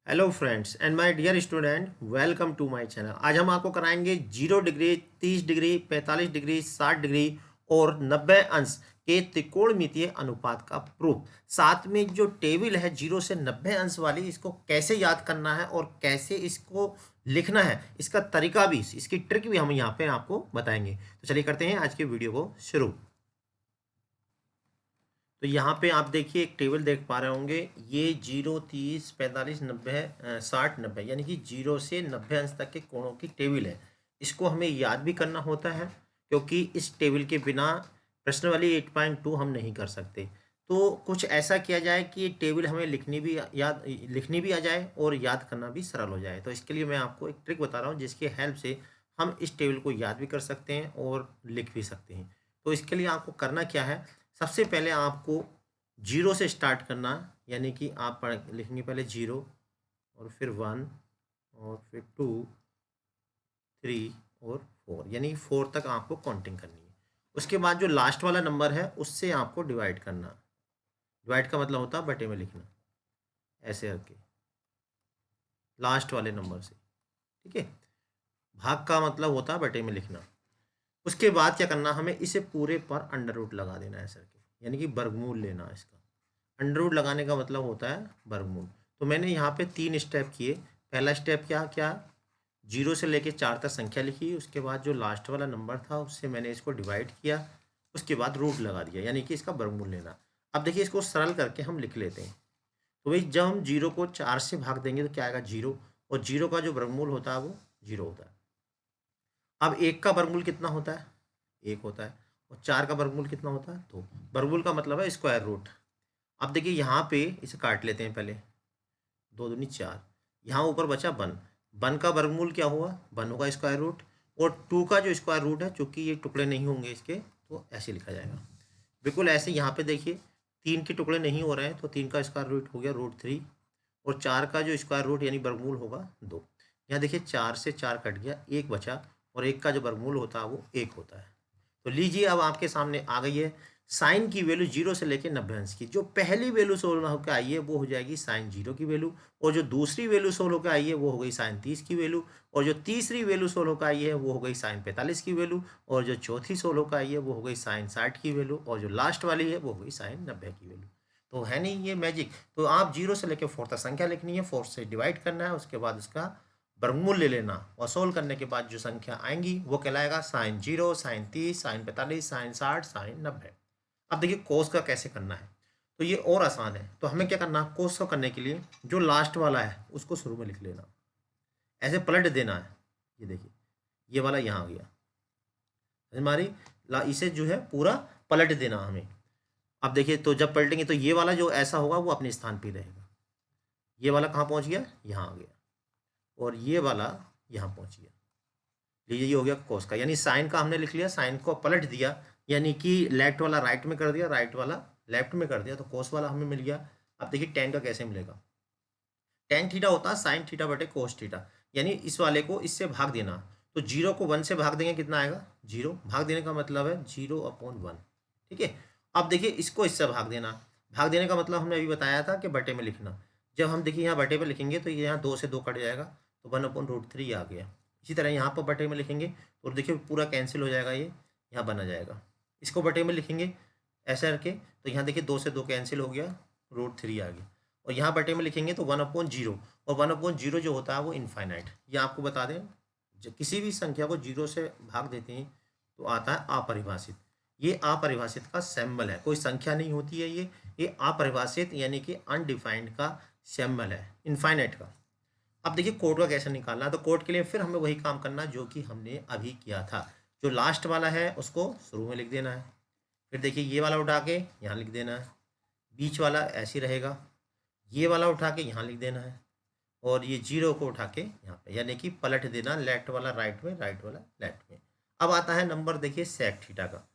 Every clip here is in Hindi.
Hello friends and my dear student, welcome to my channel. आज हम आपको कराएंगे 0 डिग्री, 30 डिग्री, 45 डिग्री, 60 डिग्री और 90 अंश के त्रिकोणमितीय अनुपात का प्रूफ। साथ में जो टेबल है 0 से 90 अंश वाली, इसको कैसे याद करना है और कैसे इसको लिखना है, इसका तरीका भी, इसकी ट्रिक भी हम यहाँ पे आपको बताएंगे। तो चलिए करते हैं आज के वीडियो को शुरू। तो यहाँ पे आप देखिए एक टेबल देख पा रहे होंगे। ये 0, 30, 45, 90, 60, 90 यानी कि 0 से 90 अंश तक के कोणों की टेबल है। इसको हमें याद भी करना होता है क्योंकि इस टेबल के बिना प्रश्नावली 8.2 हम नहीं कर सकते। तो कुछ ऐसा किया जाए कि ये टेबल हमें लिखनी भी आ जाए और याद करना भी सरल हो जाए। तो इसके लिए मैं आपको एक ट्रिक बता रहा हूँ जिसकी हेल्प से हम इस टेबल को याद भी कर सकते हैं और लिख भी सकते हैं। तो इसके लिए आपको करना क्या है, सबसे पहले आपको 0 से स्टार्ट करना, यानी कि आप लिखेंगे पहले 0 और फिर 1 और फिर 2, 3 और 4, यानी 4 तक आपको काउंटिंग करनी है। उसके बाद जो लास्ट वाला नंबर है उससे आपको डिवाइड करना। डिवाइड का मतलब होता है बटे में लिखना, ऐसे करके लास्ट वाले नंबर से। ठीक है, भाग का मतलब होता है बटे में लिखना। उसके बाद क्या करना, हमें इसे पूरे पर अंडर रूट लगा देना है सर के, यानी कि वर्गमूल लेना है इसका। अंडर रूट लगाने का मतलब होता है वर्गमूल। तो मैंने यहाँ पे 3 स्टेप किए। पहला स्टेप क्या क्या, 0 से लेके 4 तक संख्या लिखी। उसके बाद जो लास्ट वाला नंबर था उससे मैंने इसको डिवाइड किया। उसके बाद रूट लगा दिया, यानी कि इसका वर्गमूल लेना। अब देखिए इसको सरल करके हम लिख लेते हैं। तो भाई जब हम 0 को 4 से भाग देंगे तो क्या आएगा, 0। और 0 का जो वर्गमूल होता है वो 0 होता है। अब 1 का वर्गमूल कितना होता है, 1 होता है। और 4 का वर्गमूल कितना होता है, 2। वर्गमूल का मतलब है स्क्वायर रूट। अब देखिए यहाँ पे इसे काट लेते हैं पहले, 2 दूनी 4, यहाँ ऊपर बचा 1। 1 का वर्गमूल क्या हुआ, 1 होगा स्क्वायर रूट। और 2 का जो स्क्वायर रूट है, चूंकि ये टुकड़े नहीं होंगे इसके, तो ऐसे लिखा जाएगा। बिल्कुल ऐसे यहाँ पे देखिए 3 के टुकड़े नहीं हो रहे हैं, तो 3 का स्क्वायर रूट हो गया √3। और 4 का जो स्क्वायर रूट यानी वर्गमूल होगा 2। यहाँ देखिए 4 से 4 कट गया, 1 बचा। और 1 का जो वर्गमूल होता है वो 1 होता है। तो लीजिए अब आपके सामने आ गई है साइन की वैल्यू 0 से लेकर 90 अंश की। जो पहली वैल्यू सोल्व होकर आई है वो हो जाएगी साइन 0 की वैल्यू। और जो दूसरी वैल्यू सोल्व होकर आई है वो हो गई साइन 30 की वैल्यू। और जो तीसरी वैल्यू सोल्व होकर आई है वो हो गई साइन 45 की वैल्यू। और जो चौथी सोल्व होकर आई है वो हो गई साइन 60 की वैल्यू। और जो लास्ट वाली है वो हो गई साइन 90 की वैल्यू। तो है नहीं ये मैजिक। तो आप 0 से लेकर 4 तक संख्या लिखनी है, 4 से डिवाइड करना है, उसके बाद उसका वर्गमूल ले लेना और सोल्व करने के बाद जो संख्या आएंगी वो कहलाएगा sine 0, sine 30, sine 45, sine 60, sine 90। अब देखिए कोस का कैसे करना है, तो ये और आसान है। तो हमें क्या करना, कोस को करने के लिए जो लास्ट वाला है उसको शुरू में लिख लेना, ऐसे पलट देना है। ये देखिए ये वाला यहाँ आ गया हमारी, इसे जो है पूरा पलट देना हमें। अब देखिए तो जब पलटेंगे तो ये वाला जो ऐसा होगा वो अपने स्थान पर रहेगा। ये वाला कहाँ पहुँच गया, यहाँ आ गया। और ये वाला यहाँ पहुँच गया। लीजिए ये हो गया कोस का, यानी साइन का हमने लिख लिया, साइन को पलट दिया, यानी कि लेफ्ट वाला राइट में कर दिया, राइट वाला लेफ्ट में कर दिया, तो कोस वाला हमें मिल गया। अब देखिए टेन का कैसे मिलेगा, टेन थीटा होता है साइन थीटा बटे कोस थीटा, यानी इस वाले को इससे भाग देना। तो 0 को 1 से भाग देंगे कितना आएगा, 0। भाग देने का मतलब है 0/1। ठीक है। अब देखिए इसको इससे भाग देना, भाग देने का मतलब हमने अभी बताया था कि बटे में लिखना। जब हम देखिए यहाँ बटे में लिखेंगे तो ये यहाँ 2 से 2 कट जाएगा, तो 1/√3 आ गया। इसी तरह यहाँ पर बटे में लिखेंगे तो देखिए पूरा कैंसिल हो जाएगा, ये यहाँ बना जाएगा। इसको बटे में लिखेंगे ऐसा करके, तो यहाँ देखिए 2 से 2 कैंसिल हो गया, √3 आ गया। और यहाँ बटे में लिखेंगे तो 1/0, और 1/0 जो होता है वो इनफाइनाइट। ये आपको बता दें, जब किसी भी संख्या को 0 से भाग देते हैं तो आता है अपरिभाषित। ये अपरिभाषित का सिंबल है, कोई संख्या नहीं होती है ये अपरिभाषित यानी कि अनडिफाइंड का सिंबल है, इनफाइनाइट का। अब देखिए कोड का कैसे निकालना है, तो कोड के लिए फिर हमें वही काम करना जो कि हमने अभी किया था। जो लास्ट वाला है उसको शुरू में लिख देना है, फिर देखिए ये वाला उठा के यहाँ लिख देना है, बीच वाला ऐसे रहेगा, ये वाला उठा के यहाँ लिख देना है, और ये 0 को उठा के यहाँ पे, यानी कि पलट देना, लेफ्ट वाला राइट में, राइट वाला लेफ्ट में। अब आता है नंबर देखिए सेक थीटा का।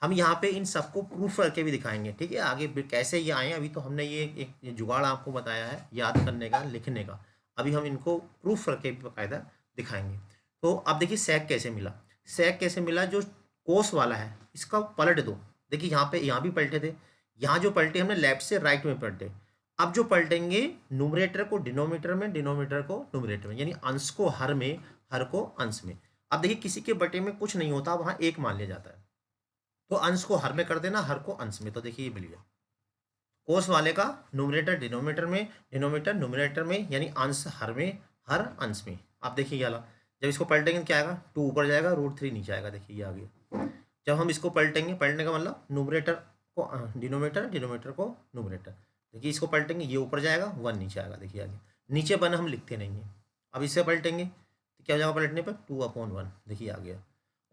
हम यहाँ पे इन सबको प्रूफ करके भी दिखाएंगे, ठीक है। आगे कैसे ये आए, अभी तो हमने ये एक जुगाड़ आपको बताया है याद करने का, लिखने का। अभी हम इनको प्रूफ करके भी बाकायदा दिखाएंगे। तो अब देखिए सेक कैसे मिला, सेक कैसे मिला, जो कोस वाला है इसका पलट दो। देखिए यहाँ पे यहाँ भी पलटे थे, यहाँ जो पलटे हमने लेफ्ट से राइट में पलटे, अब जो पलटेंगे न्यूमरेटर को डिनोमिनेटर में, डिनोमिनेटर को न्यूमरेटर में, यानी अंश को हर में, हर को अंश में। अब देखिए किसी के बटे में कुछ नहीं होता, वहां एक मान लिया जाता है, तो अंश को हर में कर देना, हर को अंश में। तो देखिए ये मिल गया। कोस वाले का न्यूमरेटर डिनोमिनेटर में, डिनोमिनेटर न्यूमरेटर में, यानी अंश हर में, हर अंश में। आप देखिए ये वाला जब इसको पलटेंगे क्या आएगा, 2 ऊपर जाएगा, √3 नीचे आएगा। देखिए ये आ गया। जब हम इसको पलटेंगे, पलटने का मतलब न्यूमरेटर को डिनोमिनेटर, डिनोमिनेटर को न्यूमरेटर। देखिए इसको पलटेंगे, ये ऊपर जाएगा, 1 नीचे आएगा। देखिए आगे नीचे 1 हम लिखते नहीं है। अब इसे पलटेंगे तो क्या हो जाएगा पलटने पर, 2/1। देखिए आ गया।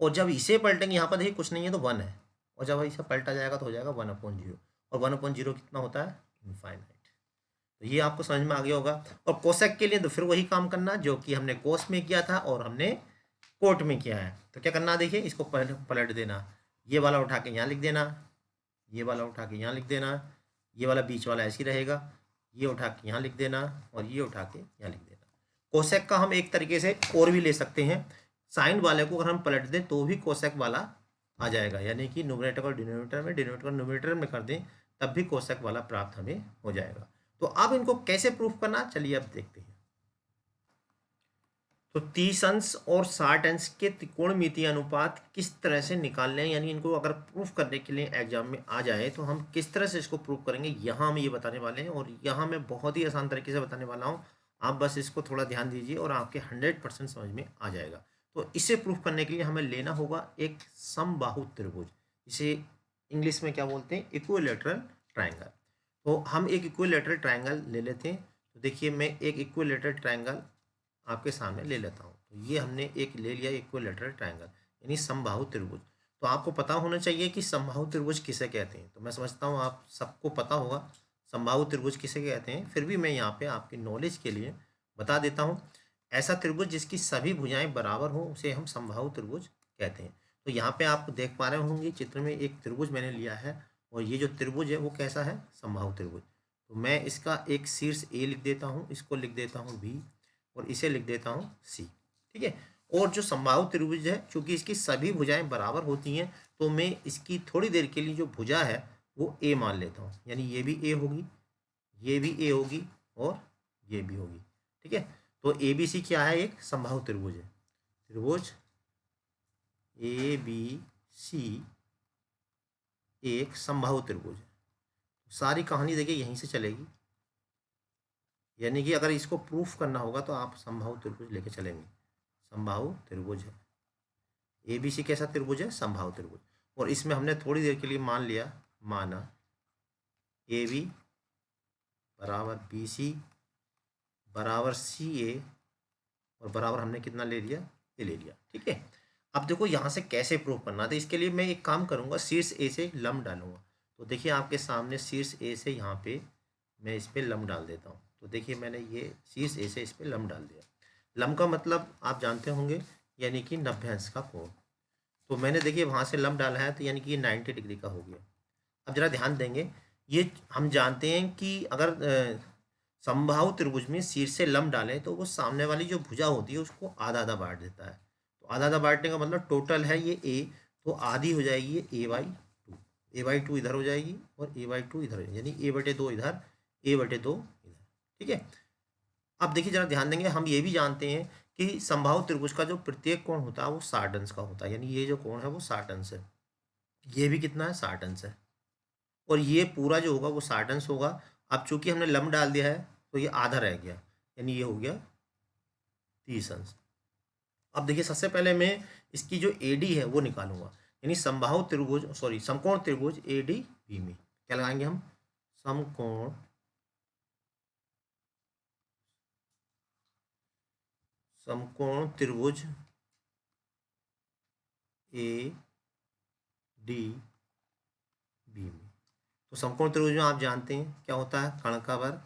और जब इसे पलटेंगे, यहाँ पर देखिए कुछ नहीं है तो 1 है, और जब इसे पलटा जाएगा तो हो जाएगा 1/0। और 1/0 कितना होता है, इनफाइनाइट। तो ये आपको समझ में आ गया होगा। और कोसेक के लिए तो फिर वही काम करना जो कि हमने कोस में किया था और हमने कोट में किया है। तो क्या करना, देखिए इसको पलट देना, ये वाला उठा के यहाँ लिख देना, ये वाला उठा के यहाँ लिख देना, ये वाला बीच वाला ऐसे ही रहेगा, ये उठा के यहाँ लिख देना, और ये उठा के यहाँ लिख देना। कोसेक का हम एक तरीके से और भी ले सकते हैं, साइन वाले को अगर हम पलट दें तो भी कोसेक वाला आ जाएगा, यानी कि न्यूमरेटर को डिनोमिनेटर में, डिनोमिनेटर को न्यूमरेटर में कर दें तब भी कोसेक वाला प्राप्त हमें हो जाएगा। तो अब इनको कैसे प्रूफ करना, चलिए अब देखते हैं। तो 30 अंश और 60 अंश के त्रिकोणमितीय अनुपात किस तरह से निकालने हैं, यानी इनको अगर प्रूफ करने के लिए एग्जाम में आ जाए तो हम किस तरह से इसको प्रूफ करेंगे, यहाँ हम ये बताने वाले हैं। और यहाँ मैं बहुत ही आसान तरीके से बताने वाला हूँ, आप बस इसको थोड़ा ध्यान दीजिए और आपके 100% समझ में आ जाएगा। तो इसे प्रूफ करने के लिए हमें लेना होगा एक समबाहु त्रिभुज, इसे इंग्लिश में क्या बोलते हैं, इक्विलैटरल ट्रायंगल। तो हम एक इक्विलैटरल ट्रायंगल ले लेते हैं। तो देखिए मैं एक इक्विलैटरल ट्रायंगल आपके सामने ले लेता हूँ। तो ये हमने एक ले लिया इक्विलैटरल ट्रायंगल, यानी समबाहु त्रिभुज। तो आपको पता होना चाहिए कि समबाहु त्रिभुज किसे कहते हैं। तो मैं समझता हूँ आप सबको पता होगा समबाहु त्रिभुज किसे कहते हैं, फिर भी मैं यहाँ पे आपकी नॉलेज के लिए बता देता हूँ। ऐसा त्रिभुज जिसकी सभी भुजाएं बराबर हो उसे हम समबाहु त्रिभुज कहते हैं। तो यहाँ पे आप देख पा रहे होंगे चित्र में एक त्रिभुज मैंने लिया है, और ये जो त्रिभुज है वो कैसा है, समबाहु त्रिभुज। तो मैं इसका एक शीर्ष ए लिख देता हूँ, इसको लिख देता हूँ बी, और इसे लिख देता हूँ सी। ठीक है। और जो समबाहु त्रिभुज है, चूंकि इसकी सभी भुजाएं बराबर होती हैं, तो मैं इसकी थोड़ी देर के लिए जो भुजा है वो ए मान लेता हूँ, यानी ये भी ए होगी, ये भी ए होगी, और ये भी होगी। ठीक है। तो ए बी सी क्या है, एक समबाहु त्रिभुज है। त्रिभुज ए बी सी एक समबाहु त्रिभुज है। सारी कहानी देखिए यहीं से चलेगी, यानी कि अगर इसको प्रूफ करना होगा तो आप समबाहु त्रिभुज लेके चलेंगे। समबाहु त्रिभुज है, ए बी सी कैसा त्रिभुज है, समबाहु त्रिभुज। और इसमें हमने थोड़ी देर के लिए मान लिया, माना ए बी बराबर बी सी बराबर सी ए, और बराबर हमने कितना ले लिया, ए ले लिया। ठीक है। अब देखो यहाँ से कैसे प्रूव करना, तो इसके लिए मैं एक काम करूँगा, शीर्ष ए से लंब डालूंगा। तो देखिए आपके सामने शीर्ष ए से यहाँ पे मैं इस पर लंब डाल देता हूँ। तो देखिए मैंने ये शीर्ष ए से इस पर लंब डाल दिया। लंब का मतलब आप जानते होंगे, यानी कि 90 अंश का कोण। तो मैंने देखिए वहाँ से लंब डाला है, तो यानी कि ये 90 डिग्री का हो गया। अब जरा ध्यान देंगे, ये हम जानते हैं कि अगर समबाहु त्रिभुज में शीर्ष से लंब डालें तो वो सामने वाली जो भुजा होती है उसको आधा आधा बांट देता है। तो आधा आधा बांटने का मतलब टोटल है ये ए, तो आधी हो जाएगी ये a/2, a/2 इधर हो जाएगी और a/2 इधर हो जाएगी, यानी a/2 इधर, a/2 इधर। ठीक है। अब देखिए जरा ध्यान देंगे, हम ये भी जानते हैं कि समबाहु त्रिभुज का जो प्रत्येक कोण होता है वो 60 अंश का होता है, यानी ये जो कोण है वो 60 अंश है। ये भी कितना है, 60 अंश है, और ये पूरा जो होगा वो 60 अंश होगा। अब चूंकि हमने लंब डाल दिया है तो ये आधा रह गया, यानी ये हो गया 30 अंश। अब देखिए सबसे पहले मैं इसकी जो AD है वो निकालूंगा, यानी समबाहु त्रिभुज, सॉरी समकोण त्रिभुज ADB में क्या लगाएंगे हम, समकोण त्रिभुज ADB में। तो समकोण त्रिभुज में आप जानते हैं क्या होता है, कर्ण का वर्ग,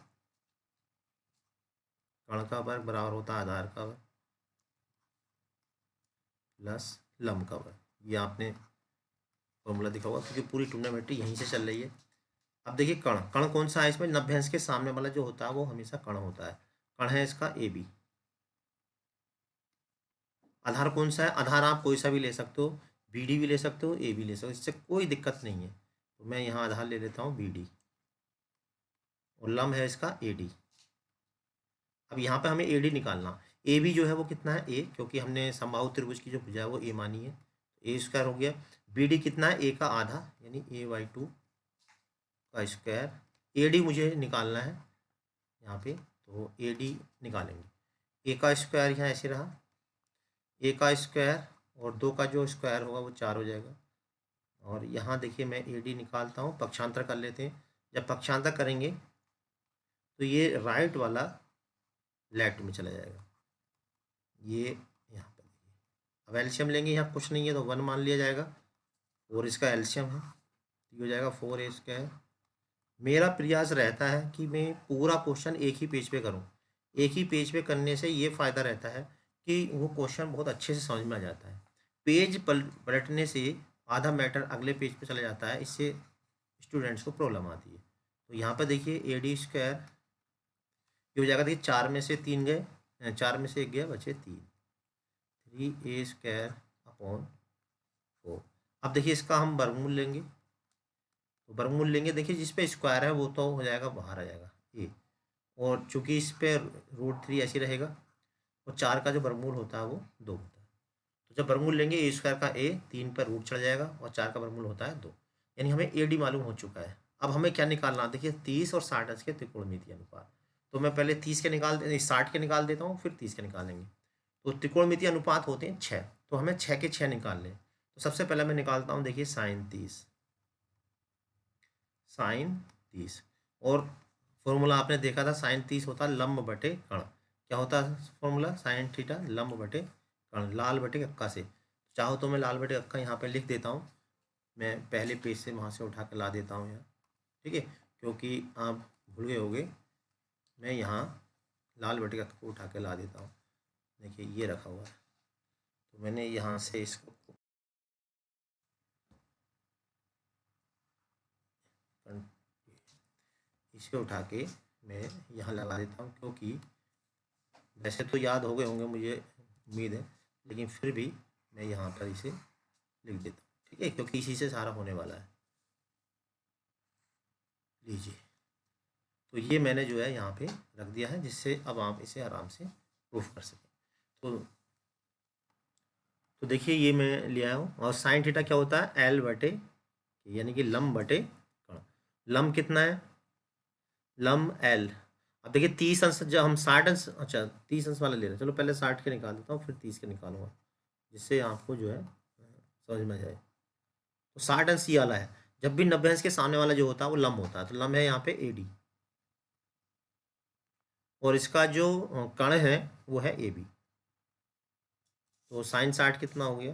कर्ण का वर्ग बराबर होता है आधार का वर्ग प्लस लंब का वर्ग। ये आपने फॉर्मूला दिखा हुआ, क्योंकि पूरी ट्रिग्नोमेट्री यहीं से चल रही है। अब देखिए कर्ण, कर्ण कौन सा है इसमें, 90 अंश के सामने वाला जो होता है वो हमेशा कर्ण होता है। कर्ण है इसका AB। आधार कौन सा है, आधार आप कोई सा भी ले सकते हो, BD भी ले सकते हो, AB ले सकते हो, इससे कोई दिक्कत नहीं है। तो मैं यहाँ आधार ले लेता हूँ BD, और लंब है इसका AD। अब यहाँ पे हमें AD निकालना। AB जो है वो कितना है A, क्योंकि हमने समबाहु त्रिभुज की जो भुजा है वो A मानी है, A² हो गया। BD कितना है A का आधा यानी A/2 का स्क्वायर। AD मुझे निकालना है यहाँ पे, तो AD निकालेंगे। A का स्क्वायर यहाँ ऐसे रहा, A का स्क्वायर और 2 का जो स्क्वायर होगा वो 4 हो जाएगा। और यहाँ देखिए मैं AD निकालता हूँ, पक्षांतर कर लेते हैं। जब पक्षांतर करेंगे तो ये राइट वाला लेफ्ट में चला जाएगा, ये यहाँ पर देखिए। अब एल्शियम लेंगे, यहाँ कुछ नहीं है तो 1 मान लिया जाएगा, और इसका एल्शियम है तो ये हो जाएगा 4A²। मेरा प्रयास रहता है कि मैं पूरा क्वेश्चन एक ही पेज पे करूं। एक ही पेज पे करने से ये फ़ायदा रहता है कि वो क्वेश्चन बहुत अच्छे से समझ में आ जाता है। पेज पलटने से आधा मैटर अगले पेज पे चला जाता है, इससे स्टूडेंट्स को प्रॉब्लम आती है। तो यहाँ पर देखिए AD² ये हो जाएगा, देखिए 4 में से 3 गए, 4 में से 1 गया, बचे 3A²/4। अब देखिए इसका हम वर्गमूल लेंगे, तो वर्गमूल लेंगे, देखिए जिस पे स्क्वायर है वो तो हो जाएगा बाहर आ जाएगा A, और चूंकि इस पे √3 ऐसे रहेगा, और 4 का जो वर्गमूल होता है वो 2 होता है। तो जब वर्गमूल लेंगे A² का A 3 पर रूट चढ़ जाएगा, और 4 का वर्गमूल होता है 2, यानी हमें AD मालूम हो चुका है। अब हमें क्या निकालना, देखिए 30 और 60 अंश के त्रिकोणमितीय अनुपात। तो मैं पहले 60 के निकाल देता हूँ, फिर 30 के निकालेंगे। तो त्रिकोणमितीय अनुपात होते हैं 6, तो हमें 6 के 6 निकाल लें। तो सबसे पहले मैं निकालता हूँ, देखिए sin 30, और फॉर्मूला आपने देखा था, sin 30 होता है लंब बटे कर्ण। क्या होता है फॉर्मूला, sin थीटा लंब बटे कर्ण, लाल बटे अक्का से। चाहो तो मैं लाल बटे अक्का यहाँ पे लिख देता हूँ, मैं पहले पेज से वहाँ से उठा कर ला देता हूँ यहाँ, ठीक है, क्योंकि आप भूल गए होगे। मैं यहाँ लाल बटे अक्का को उठा के ला देता हूँ, देखिए ये रखा हुआ है। तो मैंने यहाँ से इसको इसे उठा के मैं यहाँ लगा देता हूँ, क्योंकि वैसे तो याद हो गए होंगे मुझे उम्मीद है, लेकिन फिर भी मैं यहाँ पर इसे लिख देता हूँ, ठीक है, क्योंकि इसी से सारा होने वाला है। लीजिए, तो ये मैंने जो है यहाँ पे रख दिया है, जिससे अब आप इसे आराम से प्रूफ कर सकें। तो देखिए ये मैं ले आया हूँ, और साइन थीटा क्या होता है L बटे, यानी कि लंब बटे कर्ण। लंब कितना है, लंब L। अब देखिए 30 अंश, जब हम 60 अंश, अच्छा 30 अंश वाला ले रहे हैं, चलो पहले 60 के निकाल देता हूँ, फिर 30 के निकालूंगा, जिससे आपको जो है समझ में आ जाए। तो 60 अंश ये वाला है, जब भी 90 अंश के सामने वाला जो होता है वो लंब होता है, तो लंब है यहाँ पे AD, और इसका जो कर्ण है वो है AB। तो साइन 60 कितना हो गया,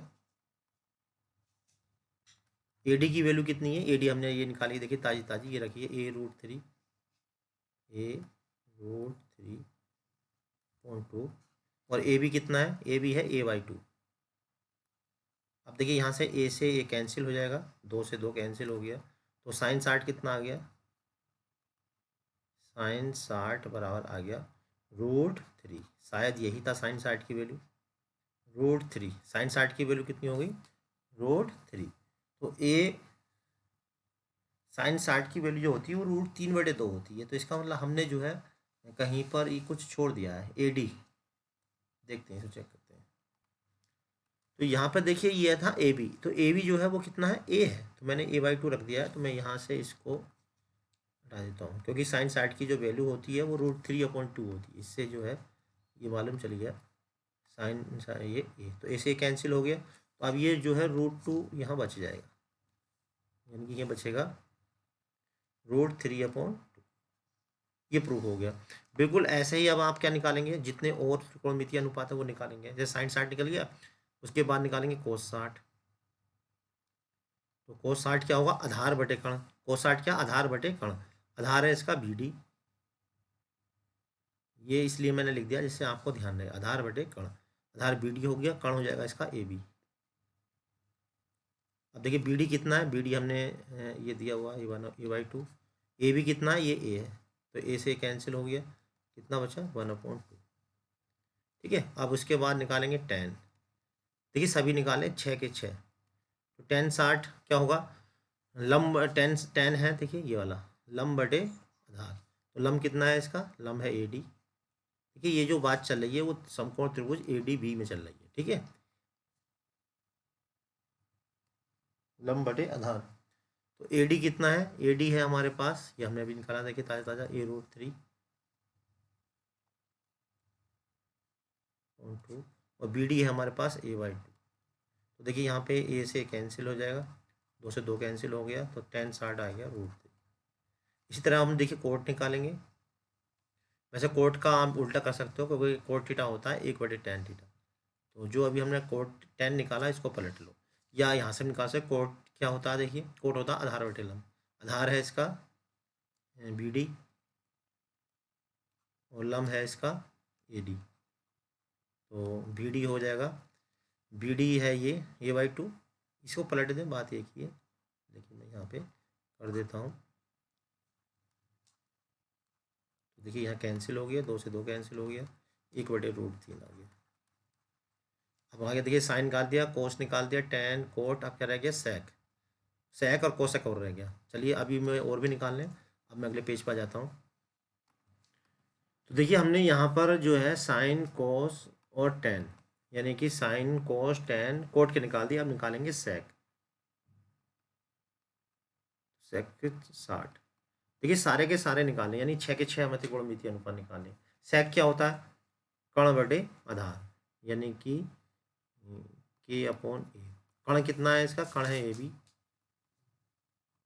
AD की वैल्यू कितनी है, AD हमने ये निकाली, देखिए ताजी ताजी ये रखिए, A√3 A√3.2, और AB कितना है, AB है A/2। अब देखिए यहाँ से A से A कैंसिल हो जाएगा, 2 से 2 कैंसिल हो गया, तो साइन 60 कितना आ गया, साइन 60 बराबर आ गया √3। शायद यही था साइन 60 की वैल्यू, √3। साइन 60 की वैल्यू कितनी हो गई, √3। तो A साइन 60 की वैल्यू जो होती है वो √3/2 होती है, तो इसका मतलब हमने जो है कहीं पर ये कुछ छोड़ दिया है, AD देखते हैं, इसे चेक करते हैं। तो यहाँ पर देखिए ये था AB, तो AB जो है वो कितना है, A है, तो मैंने A/2 रख दिया है। तो मैं यहाँ से इसको हटा देता हूँ, क्योंकि साइन 60 की जो वैल्यू होती है वो √3/2 होती है, इससे जो है ये मालूम चल गया साइन ये A, तो ऐसे कैंसिल हो गया। तो अब ये जो है √2 यहाँ बच जाएगा, यानी कि ये बचेगा √3/2। ये प्रूफ हो गया। बिल्कुल ऐसे ही अब आप क्या निकालेंगे, जितने और त्रिकोणमितीय अनुपात है वो निकालेंगे। जैसे साइन 60 निकल गया, उसके बाद निकालेंगे कोस 60। तो कोस 60 क्या होगा, आधार बटे कर्ण। कोस 60 क्या, आधार बटे कर्ण, आधार है इसका BD, ये इसलिए मैंने लिख दिया जिससे आपको ध्यान रहे, आधार बटे कर्ण। आधार BD हो गया, कर्ण हो जाएगा इसका AB। अब देखिए BD कितना है, BD हमने ये दिया हुआ A/2। AB कितना है, ये A है, तो A से कैंसिल हो गया, कितना बचा 1/2। ठीक है, अब उसके बाद निकालेंगे tan। देखिए सभी निकालें 6 के 6, तो tan 60 क्या होगा, लंब tan है, देखिए ये वाला लंब बटे आधार, तो लंब कितना है इसका, लंब है ए डी। ठीक है, ये जो बात चल रही है वो समकोण त्रिभुज ए डी बी में चल रही है। ठीक है, लंब बटे आधार। तो ए डी कितना है, ए डी है हमारे पास, ये हमने अभी निकाला, देखिए ताजा ताजा, A√3 2, और बी डी है हमारे पास A/2। तो देखिए यहाँ पे ए से कैंसिल हो जाएगा, 2 से 2 कैंसिल हो गया, तो 10/60 आ गया √3। इसी तरह हम देखिए कोट निकालेंगे। वैसे कोट का आप उल्टा कर सकते हो, क्योंकि कोट थीटा होता है 1/tan थीटा। तो जो अभी हमने कोट 10 निकाला, इसको पलट लो, या यहाँ से निकाल सकते। कोट क्या होता है, देखिए कोट होता है आधार बटे लंब। आधार है इसका बी डी, और लंब है इसका ए डी। तो बी डी हो जाएगा, बी डी है ये A/2, इसको पलट दें, बात एक ही है, लेकिन मैं यहाँ पे कर देता हूँ। तो देखिए यहाँ कैंसिल हो गया, 2 से 2 कैंसिल हो गया, 1/√3 आ गया। अब आगे देखिए साइन निकाल दिया, कोस निकाल दिया, टेन कोट, अब क्या रह गया, सेक। सेक और कोसेक और रह गया। चलिए अभी मैं और भी निकाल लें। अब मैं अगले पेज पर जाता हूँ। तो देखिए हमने यहाँ पर जो है साइन कोस और टेन, यानी कि साइन कोस टेन कोट के निकाल दिया। अब निकालेंगे सेक। सेक 60। देखिए सारे के सारे निकालें, यानी 6 के 6 हमें त्रिकोणमितीय अनुपात निकालें। सेक क्या होता है, कर्ण बटे आधार, यानी कि K/A। कर्ण कितना है इसका, कर्ण है ए बी।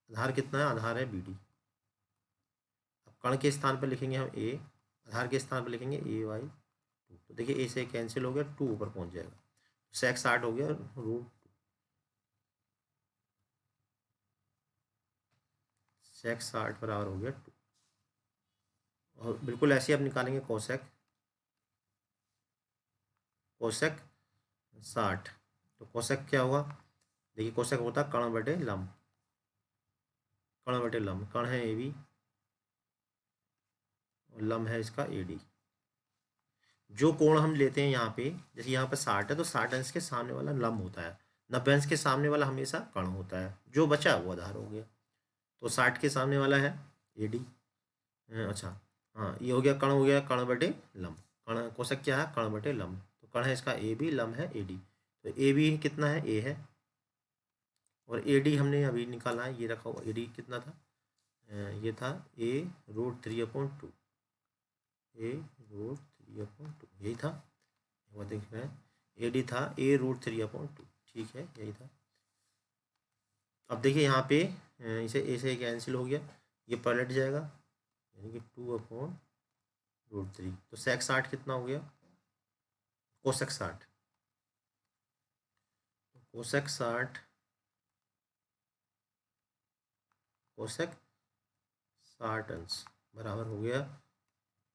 आधार कितना है, आधार है बी डी। अब कर्ण के स्थान पर लिखेंगे हम ए, आधार के स्थान पर लिखेंगे A/2। तो देखिए ए से कैंसिल हो गया, 2 ऊपर पहुंच जाएगा, सेक 60 हो गया √2। सेक 60 बराबर हो गया 2। और बिल्कुल ऐसे ही अब निकालेंगे कोसेक। कोसेक 60, तो कोसेक क्या हुआ, देखिए कोसेक होता है कर्ण बटे लंब। कर्ण बटे लंब, कर्ण है ए बी और लंब है इसका ए डी। जो कोण हम लेते हैं यहाँ पे, जैसे यहाँ पे 60 है, तो 60 अंश के सामने वाला लंब होता है, 90 अंश के सामने वाला हमेशा कर्ण होता है, जो बचा वो आधार हो गया। तो 60 के सामने वाला है ए डी। अच्छा, हाँ ये हो गया, कर्ण हो गया कर्ण बटे लंब। कर्ण कोशक क्या है, कर्ण बटे लंब। तो कर्ण है इसका ए बी, लंब है ए डी। तो ए बी कितना है, ए है, और ए डी हमने अभी निकाला है, ये रखा हुआ। ए डी कितना था, ये था A√3/2। A√3/2 यही था, वो देख रहे हैं, ए डी था A√3/2। ठीक है, यही था। अब देखिए यहाँ पे इसे ए से कैंसिल हो गया, ये पलट जाएगा, यानी कि 2/√3। तो सेक 60 कितना हो गया, कोसेक 60। कोसेक 60, कोसेक 60 अंश बराबर हो गया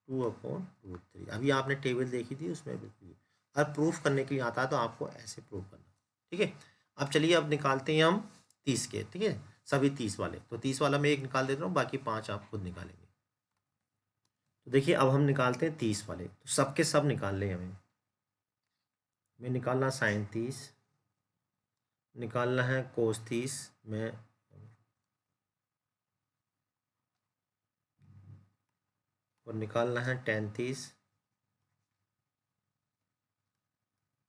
2/√3। अभी आपने टेबल देखी थी, उसमें बिल्कुल हर प्रूफ करने के लिए आता है, तो आपको ऐसे प्रूफ करना। ठीक है, अब चलिए अब निकालते हैं हम 30 के। ठीक है, सभी 30 वाले। तो 30 वाला मैं एक निकाल देता हूँ, बाकी 5 आप खुद निकालेंगे। तो देखिए अब हम निकालते हैं 30 वाले, तो सबके सब निकाल लें हमें। मैं निकालना साइन 30, निकालना है कोस 30 में, और निकालना है टेन 30,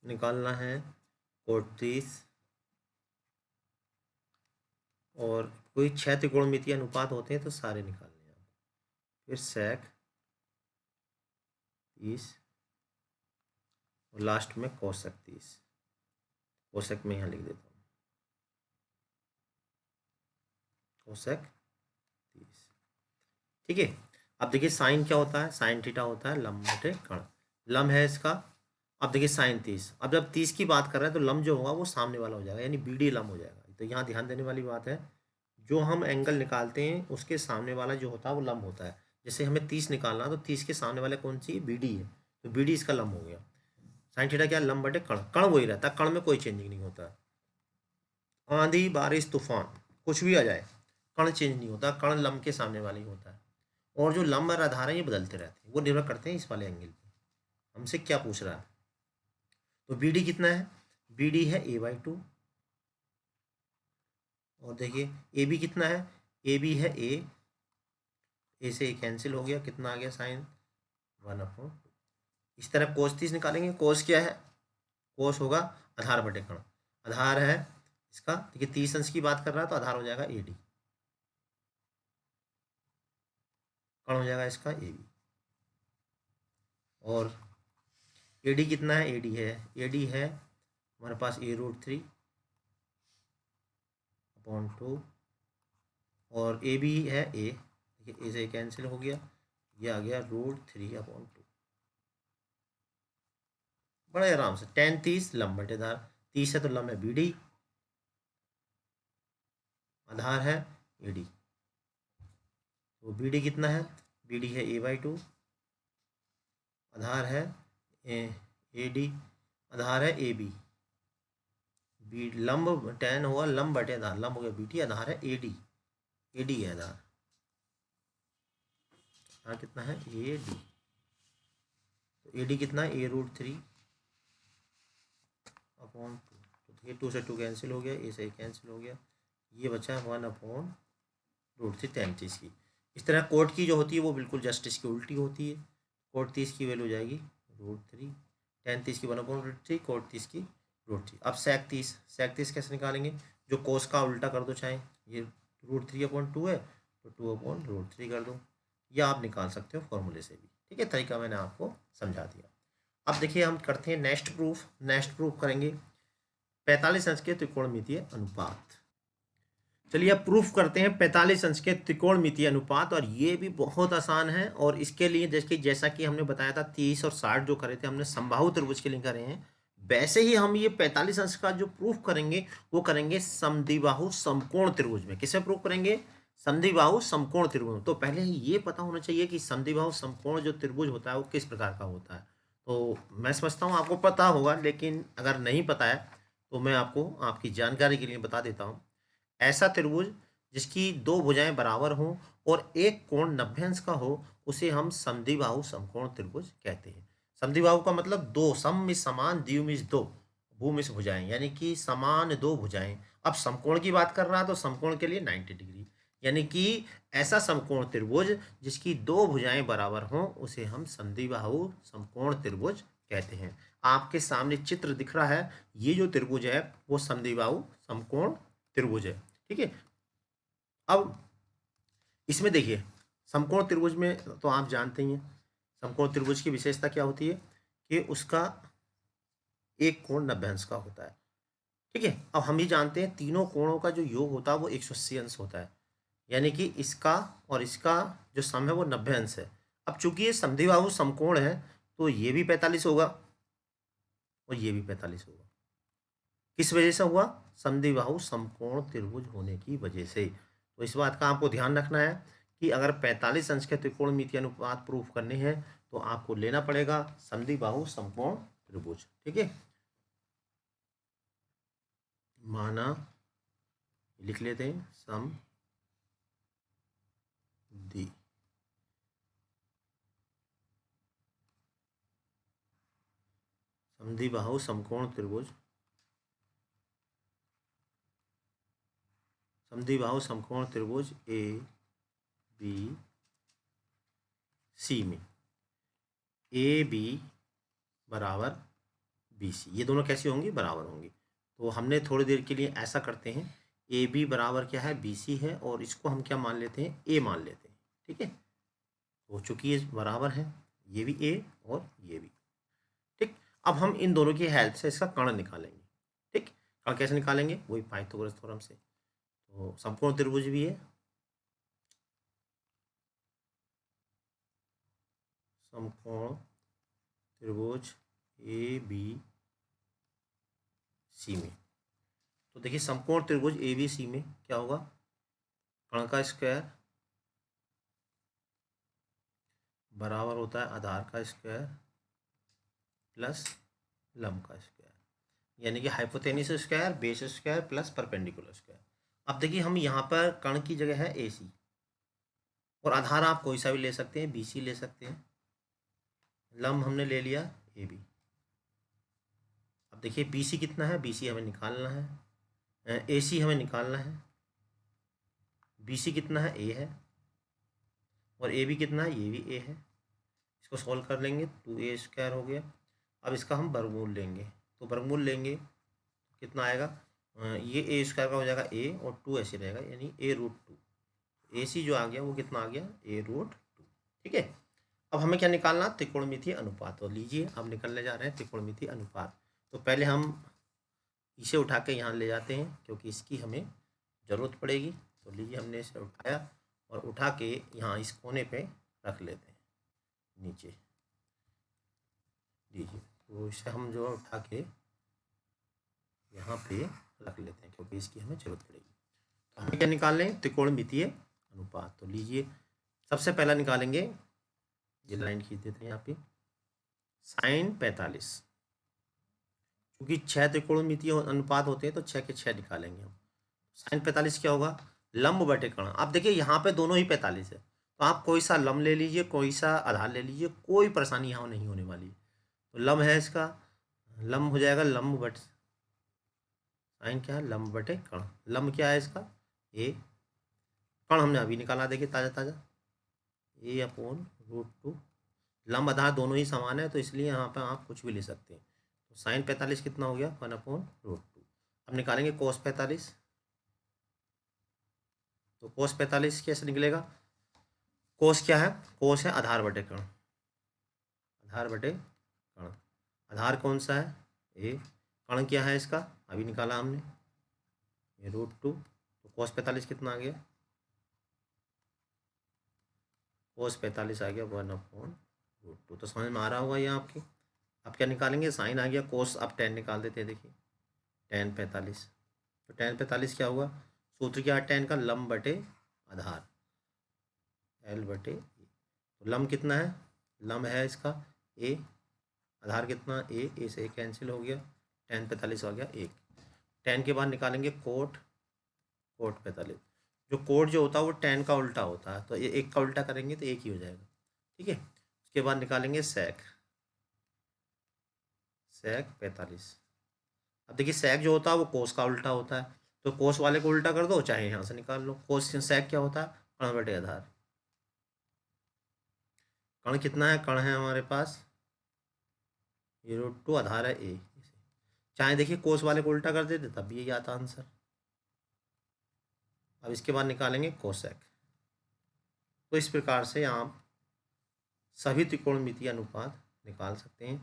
निकालना है कोट 30, और कोई 6 त्रिकोणमितीय अनुपात होते हैं तो सारे निकालने हैं। फिर सेक 30, और लास्ट में कोसेक 30। कोसेक में यहाँ लिख देता हूँ, कोसेक 30। ठीक है, अब देखिए साइन क्या होता है, साइन थीटा होता है लंब बटे कर्ण। लंब है इसका, अब देखिए साइन 30, अब जब 30 की बात कर रहे हैं तो लंब जो होगा वो सामने वाला हो जाएगा, यानी बी डी लंब हो जाएगा। तो यहाँ ध्यान देने वाली बात है, जो हम एंगल निकालते हैं उसके सामने वाला जो होता है वो लंब होता है। जैसे हमें 30 निकालना, तो 30 के सामने वाले कौन सी, बी डी है, तो बी डी इसका लंब हो गया। साइन थीटा क्या, लंब बटे कर्ण। कर्ण वही रहता है, कर्ण में कोई चेंजिंग नहीं होता। आंधी बारिश तूफान कुछ भी आ जाए, कर्ण चेंज नहीं होता, कर्ण लंब के सामने वाला ही होता है। और जो लंब और आधार है ये बदलते रहते हैं, वो निर्भर करते हैं इस वाले एंगल पे, हमसे क्या पूछ रहा है। तो बी डी कितना है, बी डी है A/2, और देखिए ए बी कितना है, ए बी है ए से ए कैंसिल हो गया, कितना आ गया साइन 1/2। इस तरह कोस 30 निकालेंगे। कोस क्या है? कोस होगा आधार बटे कर्ण। आधार है इसका, देखिए 30 अंश की बात कर रहा है तो आधार हो जाएगा AD, कर्ण हो जाएगा इसका AB। और AD कितना है? AD है हमारे पास a√3/2 और AB है A, देखिए A से कैंसिल हो गया, ये आ गया √3/2। बड़े आराम से tan 30 लंब बटेदार, 30 है तो लंब है BD, आधार है AD। तो BD कितना है? BD है a/2, आधार है AD, आधार है AB। लंब tan हुआ लंब बटे आधार, लंब हो गया BD, आधार है AD, AD है आधार। हाँ कितना है? AD। तो AD कितना है? a√3/2। तो देखिए 2 से 2 कैंसिल हो गया, A से A कैंसिल हो गया, ये बचा 1/√3 tan 30 की। इस तरह कोट की जो होती है वो बिल्कुल जस्ट इसकी उल्टी होती है। कोट 30 की वैल्यू हो जाएगी √3, tan 30 की 1/√3, कोट 30 की √3। अब sec 30 कैसे निकालेंगे? जो कोस का उल्टा कर दो, चाहे ये √3/2 है तो 2/√3 कर दो, या आप निकाल सकते हो फॉर्मूले से भी। ठीक है, तरीका मैंने आपको समझा दिया। अब देखिए हम करते हैं नेक्स्ट प्रूफ करेंगे 45 अंश के त्रिकोणमितीय अनुपात। चलिए अब प्रूफ करते हैं 45 अंश के त्रिकोणमितीय अनुपात, और ये भी बहुत आसान है। और इसके लिए जैसा कि हमने बताया था 30 और 60 जो करे थे हमने समबाहु त्रिभुज के लिए करे हैं, वैसे ही हम ये 45 अंश का जो प्रूफ करेंगे वो करेंगे समद्विबाहु समकोण त्रिभुज में। किसे प्रूफ करेंगे? समद्विबाहु समकोण त्रिभुज। तो पहले ही ये पता होना चाहिए कि समद्विबाहु समकोण जो त्रिभुज होता है वो किस प्रकार का होता है। तो मैं समझता हूँ आपको पता होगा, लेकिन अगर नहीं पता है तो मैं आपको आपकी जानकारी के लिए बता देता हूँ। ऐसा त्रिभुज जिसकी दो भुजाएं बराबर हों और एक कोण 90 अंश का हो उसे हम समद्विबाहु समकोण त्रिभुज कहते हैं। समद्विबाहु का मतलब दो, सम में समान, द्वि में दो, भू में भुजाएं, यानी कि समान दो भुजाएं। अब समकोण की बात कर रहा है तो समकोण के लिए 90 डिग्री, यानी कि ऐसा समकोण त्रिभुज जिसकी दो भुजाएं बराबर हों उसे हम समद्विबाहु समकोण त्रिभुज कहते हैं। आपके सामने चित्र दिख रहा है, ये जो त्रिभुज है वो समद्विबाहु समकोण त्रिभुज है। ठीक है, अब इसमें देखिए समकोण त्रिभुज में तो आप जानते ही हैं समकोण त्रिभुज की विशेषता क्या होती है कि उसका एक कोण 90 अंश का होता है। ठीक है, अब हम ही जानते हैं तीनों कोणों का जो योग होता है वो 180 अंश होता है, यानी कि इसका और इसका जो सम है वो 90 अंश है। अब चूंकि ये समद्विबाहु समकोण है तो ये भी 45 होगा और ये भी 45 होगा। किस वजह से हुआ? समद्विबाहु समकोण त्रिभुज होने की वजह से। तो इस बात का आपको ध्यान रखना है कि अगर 45 अंश के त्रिकोणमितीय अनुपात प्रूफ करने हैं तो आपको लेना पड़ेगा समद्विबाहु समकोण त्रिभुज। ठीक है, माना लिख लेते हैं समद्विबाहु समकोण त्रिभुज, समद्विबाहु समकोण त्रिभुज ABC में AB बराबर BC, ये दोनों कैसी होंगी? बराबर होंगी। तो हमने थोड़ी देर के लिए ऐसा करते हैं, AB बराबर क्या है? BC है, और इसको हम क्या मान लेते हैं? A मान लेते हैं। ठीक है, तो चूंकि ये बराबर है, ये भी A और ये भी। ठीक, अब हम इन दोनों की हेल्प से इसका कर्ण निकालेंगे। ठीक, कर्ण कैसे निकालेंगे? वही पाइथागोरस थ्योरम से। तो समकोण त्रिभुज भी है, समकोण त्रिभुज ABC में। तो देखिए समकोण त्रिभुज ABC में क्या होगा? कर्ण का स्क्वायर बराबर होता है आधार का स्क्वायर प्लस लंब का स्क्वायर, यानी कि hypotenuse square, base square plus perpendicular square. अब देखिए हम यहाँ पर कर्ण की जगह है AC और आधार आप कोई सा भी ले सकते हैं, BC ले सकते हैं, लंब हमने ले लिया AB। अब देखिए BC कितना है? BC हमें निकालना है, AC हमें निकालना है। BC कितना है? A है, और ए भी कितना है, ये भी ए है। इसको सॉल्व कर लेंगे, 2a² हो गया। अब इसका हम वर्गमूल लेंगे, तो वर्गमूल लेंगे कितना आएगा, ये a² का हो जाएगा a और 2 ऐसे रहेगा, यानी a√2। AC जो आ गया वो कितना आ गया, a√2। ठीक है, अब हमें क्या निकालना, त्रिकोणमितीय अनुपात। तो लीजिए अब निकलने जा रहे हैं त्रिकोणमितीय अनुपात। तो पहले हम इसे उठा के यहाँ ले जाते हैं क्योंकि इसकी हमें ज़रूरत पड़ेगी। तो लीजिए हमने इसे उठाया और उठा के यहाँ इस कोने पे रख लेते हैं नीचे। लीजिए, तो इसे हम जो उठा के यहाँ पे रख लेते हैं क्योंकि इसकी हमें ज़रूरत पड़ेगी। तो हमें क्या निकालना है, त्रिकोणमितीय अनुपात। तो लीजिए सबसे पहला निकालेंगे, ये लाइन खींच देते हैं यहाँ पे, sin 45। क्योंकि 6 त्रिकोणमितीय अनुपात होते हैं तो 6 के 6 निकालेंगे हम। sin 45 क्या होगा, लंब बटे कर्ण। आप देखिए यहाँ पे दोनों ही 45 है, तो आप कोई सा लंब ले लीजिए, कोई सा आधार ले लीजिए, कोई परेशानी यहाँ नहीं होने वाली है। तो लंब है इसका, लंब हो जाएगा लंब बटे साइन क्या है, लंब बटे कर्ण। लंब क्या है इसका, a, कर्ण हमने अभी निकाला, देखिए ताज़ा ताज़ा, a/√2। लंब आधार दोनों ही समान है तो इसलिए यहाँ पर आप कुछ भी ले सकते हैं। तो sin 45 कितना हो गया, 1/√2। अब निकालेंगे cos 45। तो cos 45 कैसे निकलेगा, cos क्या है, cos है आधार बटे कर्ण, आधार बटे कर्ण। आधार कौन सा है, a, कर्ण क्या है इसका, अभी निकाला हमने, ये √2। तो cos 45 कितना आ गया, cos 45 आ गया 1/√2। तो समझ में आ रहा होगा ये आपकी। अब क्या निकालेंगे, साइन आ गया, cos अब tan निकाल देते हैं। देखिए tan 45, तो tan 45 क्या हुआ, सूत्र क्या है tan का, लंब बटे आधार, l/a। तो लंब कितना है, लंब है इसका a, आधार कितना a से a कैंसिल हो गया, tan 45 हो गया 1। tan के बाद निकालेंगे कोट 45। जो कोट जो होता है वो tan का उल्टा होता है, तो ये 1 का उल्टा करेंगे तो 1 ही हो जाएगा। ठीक है, उसके बाद निकालेंगे sec 45। अब देखिए sec जो होता है वो कोस का उल्टा होता है, तो कोस वाले को उल्टा कर दो, चाहे यहाँ से निकाल लो। कोस sec क्या होता है, कर्ण बटे आधार। कर्ण कितना है, कर्ण है हमारे पास ये √2, आधार है a। चाहे देखिए कोस वाले को उल्टा कर देते तब भी यही आता आंसर। अब इसके बाद निकालेंगे कोसेक। तो इस प्रकार से आप सभी त्रिकोणमितीय अनुपात निकाल सकते हैं।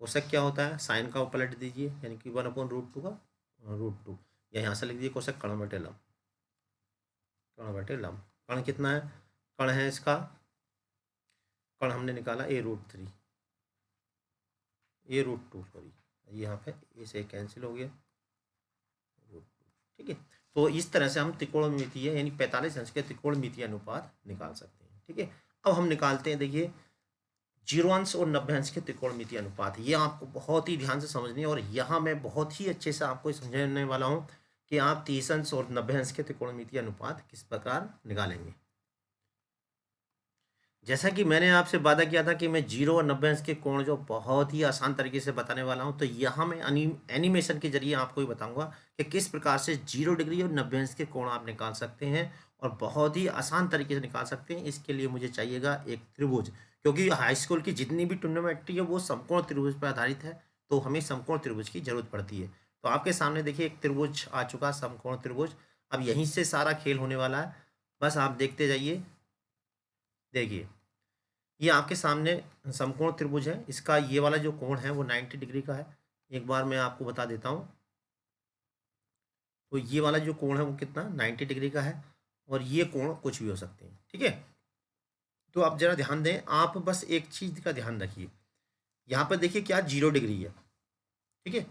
कोसेक क्या होता है, साइन का पलट दीजिए, यानी कि 1/√2 का √2, या यहाँ से लिख दीजिए कोसेक कर्ण बटे लंब, कर्ण बटे लंब। कर्ण कितना है, कर्ण है इसका, कर्ण हमने निकाला a√3, a√2 सॉरी, यहाँ पे ए से कैंसिल हो गया, ठीक है। तो इस तरह से हम त्रिकोणमितीय यानी 45 अंश के त्रिकोणमितीय अनुपात निकाल सकते हैं। ठीक है, अब हम निकालते हैं, देखिए 0 अंश और 90 अंश के त्रिकोणमितीय अनुपात। ये आपको बहुत ही ध्यान से समझनी है और यहाँ मैं बहुत ही अच्छे से आपको समझाने वाला हूँ कि आप 30 अंश और 90 अंश के त्रिकोणमितीय अनुपात किस प्रकार निकालेंगे। जैसा कि मैंने आपसे वादा किया था कि मैं 0 और 90 अंश के कोण जो बहुत ही आसान तरीके से बताने वाला हूं, तो यहाँ मैं एनिमेशन के जरिए आपको ही बताऊंगा कि किस प्रकार से 0 डिग्री और 90 अंश के कोण आप निकाल सकते हैं और बहुत ही आसान तरीके से निकाल सकते हैं। इसके लिए मुझे चाहिएगा एक त्रिभुज, क्योंकि हाई स्कूल की जितनी भी ट्रिग्नोमेट्री है वो समकोण त्रिभुज पर आधारित है, तो हमें समकोण त्रिभुज की जरूरत पड़ती है। तो आपके सामने देखिए एक त्रिभुज आ चुका, समकोण त्रिभुज। अब यहीं से सारा खेल होने वाला है, बस आप देखते जाइए। देखिए ये आपके सामने समकोण त्रिभुज है, इसका ये वाला जो कोण है वो 90 डिग्री का है। एक बार मैं आपको बता देता हूँ, तो ये वाला जो कोण है वो कितना 90 डिग्री का है, और ये कोण कुछ भी हो सकते हैं। ठीक है, तो आप जरा ध्यान दें, आप बस एक चीज़ का ध्यान रखिए, यहाँ पर देखिए क्या 0 डिग्री है। ठीक है,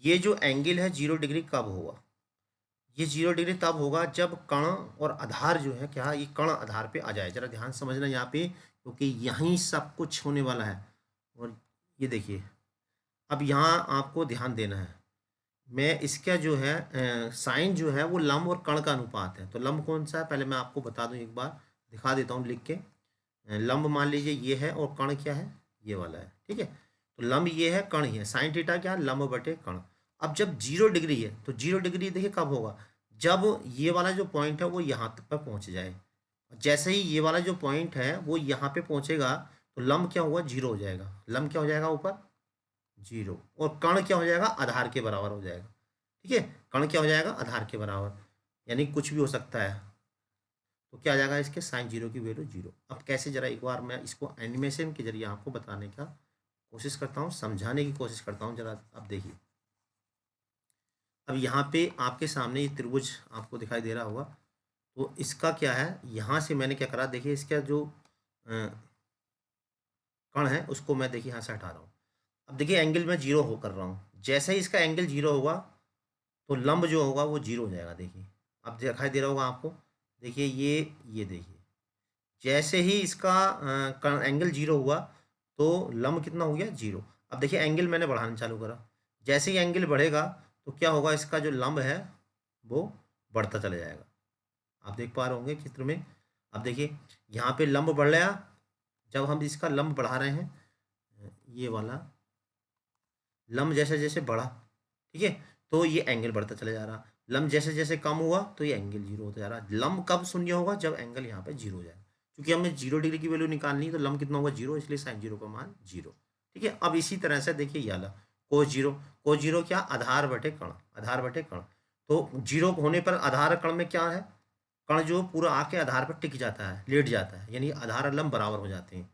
ये जो एंगल है 0 डिग्री कब होगा, ये 0 डिग्री तब होगा जब कर्ण और आधार जो है क्या, ये कर्ण आधार पे आ जाए। जरा ध्यान समझना यहाँ पे, क्योंकि यहीं सब कुछ होने वाला है। और ये देखिए, अब यहाँ आपको ध्यान देना है, मैं इसका जो है साइन जो है वो लंब और कर्ण का अनुपात है। तो लंब कौन सा है पहले मैं आपको बता दूं, एक बार दिखा देता हूँ लिख के। लंब मान लीजिए ये है और कर्ण क्या है, ये वाला है। ठीक है, तो लंब ये है, कर्ण ही है, साइन थीटा क्या, लंब बटे कर्ण। अब जब 0 डिग्री है तो 0 डिग्री देखिए कब होगा, जब ये वाला जो पॉइंट है वो यहाँ तक पर पहुँच जाए। जैसे ही ये वाला जो पॉइंट है वो यहाँ पे पहुंचेगा तो लंब क्या हुआ, जीरो हो जाएगा। लंब क्या हो जाएगा ऊपर, जीरो। और कर्ण क्या हो जाएगा, आधार के बराबर हो जाएगा। ठीक है, कर्ण क्या हो जाएगा, आधार के बराबर, यानी कुछ भी हो सकता है। तो क्या आ जाएगा, इसके साइन जीरो की वैल्यू जीरो। अब कैसे, जरा एक बार मैं इसको एनिमेशन के जरिए आपको बताने का कोशिश करता हूँ, समझाने की कोशिश करता हूँ। जरा अब देखिए, अब यहाँ पे आपके सामने ये त्रिभुज आपको दिखाई दे रहा होगा। तो इसका क्या है, यहाँ से मैंने क्या करा, देखिए इसका जो कण है उसको मैं देखिए यहाँ से हटा रहा हूँ। अब देखिए एंगल मैं जीरो हो कर रहा हूँ, जैसे ही इसका एंगल जीरो होगा तो लंब जो होगा वो जीरो हो जाएगा। देखिए अब दिखाई दे रहा होगा आपको, देखिए ये देखिए, जैसे ही इसका एंगल जीरो हुआ तो लंब कितना हो गया, जीरो। अब देखिए एंगल मैंने बढ़ाना चालू करा, जैसे ही एंगल बढ़ेगा तो क्या होगा, इसका जो लंब है वो बढ़ता चला जाएगा। आप देख पा रहे होंगे चित्र में। अब देखिए यहाँ पे लंब बढ़ रहा, जब हम इसका लंब बढ़ा रहे हैं, ये वाला लंब जैसे जैसे बढ़ा, ठीक है, तो ये एंगल बढ़ता चला जा रहा। लंब जैसे जैसे कम हुआ तो ये एंगल जीरो होता जा रहा। लंब कब शून्य होगा, जब एंगल यहाँ पे जीरो हो जाएगा। क्योंकि हमें 0 डिग्री की वैल्यू निकालनी है तो लंब कितना होगा, जीरो, इसलिए साइन जीरो का मान जीरो। ठीक है, अब इसी तरह से देखिए ये वाला कोस जीरो। कोस जीरो क्या, आधार बटे कण, आधार बटे कण। तो जीरो होने पर आधार कण में क्या है, कण जो पूरा आके आधार पर टिक जाता है, लेट जाता है, यानी आधार और लंब बराबर हो जाते हैं।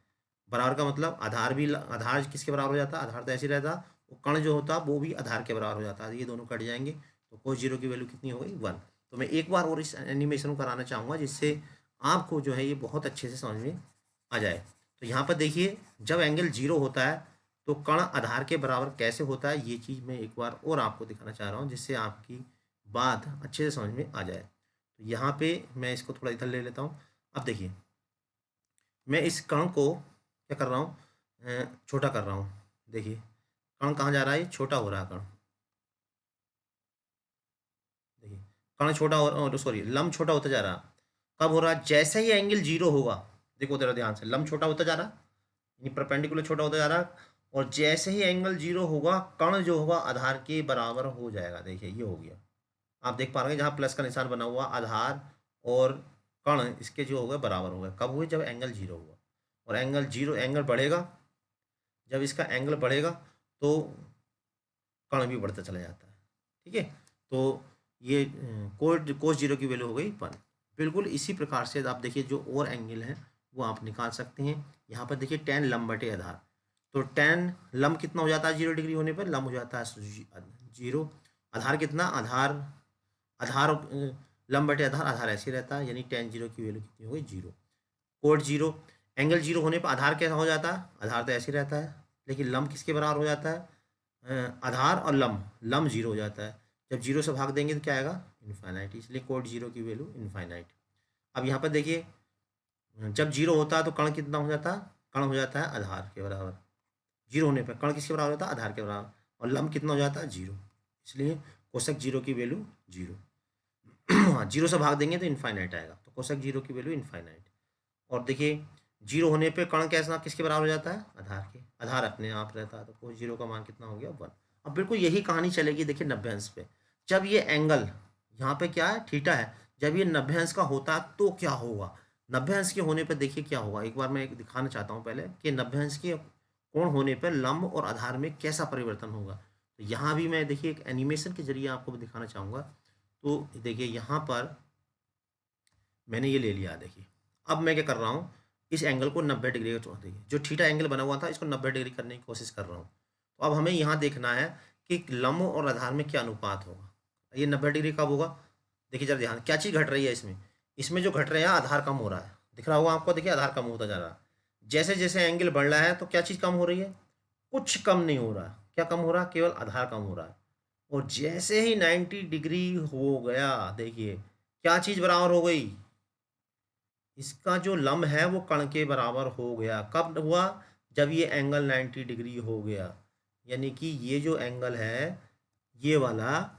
बराबर का मतलब आधार भी, आधार किसके बराबर हो जाता है, आधार तो ऐसे ही रहता, वो कण जो होता वो भी आधार के बराबर हो जाता है। ये दोनों कट जाएंगे तो कोस जीरो की वैल्यू कितनी हो गई, वन। तो मैं एक बार और इस एनिमेशन को कराना चाहूँगा जिससे आपको जो है ये बहुत अच्छे से समझ में आ जाए। तो यहाँ पर देखिए जब एंगल जीरो होता है तो कण आधार के बराबर कैसे होता है, ये चीज़ मैं एक बार और आपको दिखाना चाह रहा हूँ जिससे आपकी बात अच्छे से समझ में आ जाए। तो यहाँ पे मैं इसको थोड़ा इधर ले लेता हूँ। अब देखिए मैं इस कण को क्या कर रहा हूँ, छोटा कर रहा हूँ। देखिए कण कहाँ जा रहा है, ये छोटा हो रहा है कण। देखिए कण छोटा हो, सॉरी लंब छोटा होता जा रहा। कब हो रहा है, जैसे ही एंगल जीरो होगा। देखो जरा ध्यान से, लंब छोटा होता जा रहा, यानी परपेंडिकुलर छोटा होता जा रहा। और जैसे ही एंगल जीरो होगा कण जो होगा आधार के बराबर हो जाएगा। देखिए ये हो गया, आप देख पा रहे हैं जहाँ प्लस का निशान बना हुआ, आधार और कण इसके जो हो गए बराबर हो गए। कब हुए, जब एंगल जीरो हुआ। और एंगल जीरो, एंगल बढ़ेगा, जब इसका एंगल बढ़ेगा तो कण भी बढ़ता चला जाता है। ठीक है, तो ये कोस जीरो की वैल्यू हो गई वन। बिल्कुल इसी प्रकार से आप देखिए जो और एंगल है वो आप निकाल सकते हैं। यहाँ पर देखिए टेन लंब बटे आधार, तो टेन लंब कितना हो जाता है, 0 डिग्री होने पर लंब हो जाता है जीरो। आधार कितना, आधार, आधार लंब बटे आधार, आधार ऐसे रहता है, यानी टेन जीरो की वैल्यू कितनी हो गई, zero. Cot zero, angle zero होने पर आधार क्या हो जाता है, आधार तो ऐसे रहता है, लेकिन लंब किसके बराबर हो जाता है, आधार और लंब, लंब जीरो हो जाता है। जब जीरो से भाग देंगे तो क्या आएगा, इनफाइनाइट, इसलिए कोट जीरो की वैल्यू इनफाइनाइट। अब यहाँ पर देखिए जब जीरो होता है तो कण कितना हो जाता है, कण हो जाता है आधार के बराबर। जीरो होने पर कण किसके बराबर होता है, आधार के बराबर। और लंब कितना हो जाता है, जीरो, इसलिए कोशक जीरो की वैल्यू जीरो। हाँ, जीरो से भाग देंगे तो इनफाइनाइट आएगा, तो कोशक जीरो की वैल्यू इनफाइनाइट। और देखिए जीरो होने पे कण कैसा किसके बराबर हो जाता है, आधार के, आधार अपने आप रहता है, तो कोस जीरो का मान कितना हो गया, वन। अब बिल्कुल यही कहानी चलेगी देखिए 90 अंश पे। जब ये एंगल यहाँ पे क्या है, थीटा है, जब ये 90 अंश का होता है तो क्या होगा, 90 अंश के होने पर देखिए क्या होगा। एक बार मैं दिखाना चाहता हूँ पहले कि 90 अंश के कोण होने पर लंब और आधार में कैसा परिवर्तन होगा। तो यहाँ भी मैं देखिए एक एनिमेशन के जरिए आपको दिखाना चाहूँगा। तो देखिए यहाँ पर मैंने ये ले लिया, देखिए अब मैं क्या कर रहा हूँ, इस एंगल को 90 डिग्री का छोड़, देखिए जो थीटा एंगल बना हुआ था इसको 90 डिग्री करने की कोशिश कर रहा हूँ। तो अब हमें यहाँ देखना है कि लंब और आधार में क्या अनुपात होगा। ये 90 डिग्री कब होगा, देखिए जरा ध्यान, क्या चीज़ घट रही है इसमें, इसमें जो घट रहा है आधार कम हो रहा है, दिख रहा होगा आपको, देखिए आधार कम होता जा रहा है। जैसे जैसे एंगल बढ़ रहा है तो क्या चीज़ कम हो रही है, कुछ कम नहीं हो रहा। क्या कम हो रहा है, केवल आधार कम हो रहा है। और जैसे ही 90 डिग्री हो गया, देखिए क्या चीज़ बराबर हो गई, इसका जो लंब है वो कण के बराबर हो गया। कब हुआ, जब ये एंगल 90 डिग्री हो गया, यानी कि ये जो एंगल है ये वाला,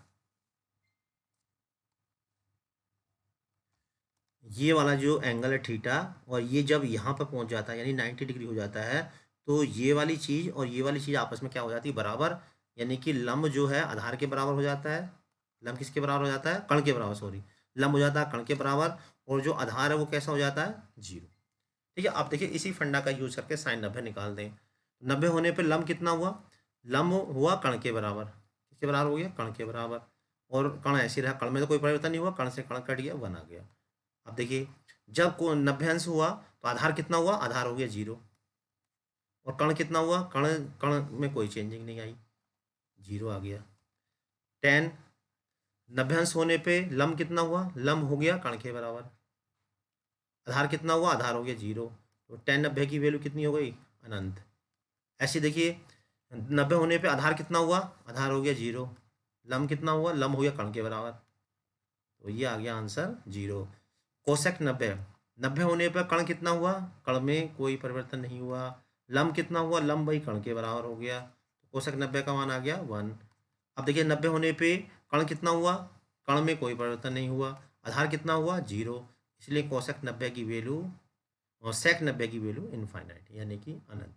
ये वाला जो एंगल है थीटा, और ये जब यहाँ पर पहुँच जाता है यानी 90 डिग्री हो जाता है, तो ये वाली चीज़ और ये वाली चीज़ आपस में क्या हो जाती है, बराबर। यानी कि लंब जो है आधार के बराबर हो जाता है, लंब किसके बराबर हो जाता है, कण के बराबर, सॉरी, लंब हो जाता है कर्ण के बराबर, और जो आधार है वो कैसा हो जाता है 0। ठीक है, आप देखिए इसी फंडा का यूज करके साइन 90 निकाल दें। 90 होने पे लंब कितना हुआ, लंब हुआ कर्ण के बराबर, किसके बराबर हो गया, कर्ण के बराबर, और कर्ण ऐसे रहा, कर्ण में तो कोई परिवर्तन नहीं हुआ, कर्ण से कर्ण कट गया, 1 आ गया। अब देखिए जब को 90 अंश हुआ तो आधार कितना हुआ, आधार हो गया 0, और कर्ण कितना हुआ, कर्ण कर्ण में कोई चेंजिंग नहीं आई, 0 आ गया। 10 90 अंश होने पे लंब कितना हुआ, लंब हो गया कर्ण के बराबर, आधार कितना हुआ, आधार हो गया 0, तो 10 90 की वैल्यू कितनी हो गई, अनंत। ऐसे देखिए 90 होने पे आधार कितना हुआ, आधार हो गया 0, लंब कितना हुआ, लंब हो गया कर्ण के बराबर, तो ये आ गया आंसर 0। कोसेक 90, 90 होने पर कर्ण कितना हुआ, कर्ण में कोई परिवर्तन नहीं हुआ, लंब कितना हुआ, लंब वही कर्ण के बराबर हो गया, तो कोसेक 90 का मान आ गया 1। अब देखिए 90 होने पे कर्ण कितना हुआ, कर्ण में कोई परिवर्तन नहीं हुआ, आधार कितना हुआ 0, इसलिए कोसेक 90 की वैल्यू और सेक 90 की वैल्यू इनफाइनाइट यानी कि अनंत।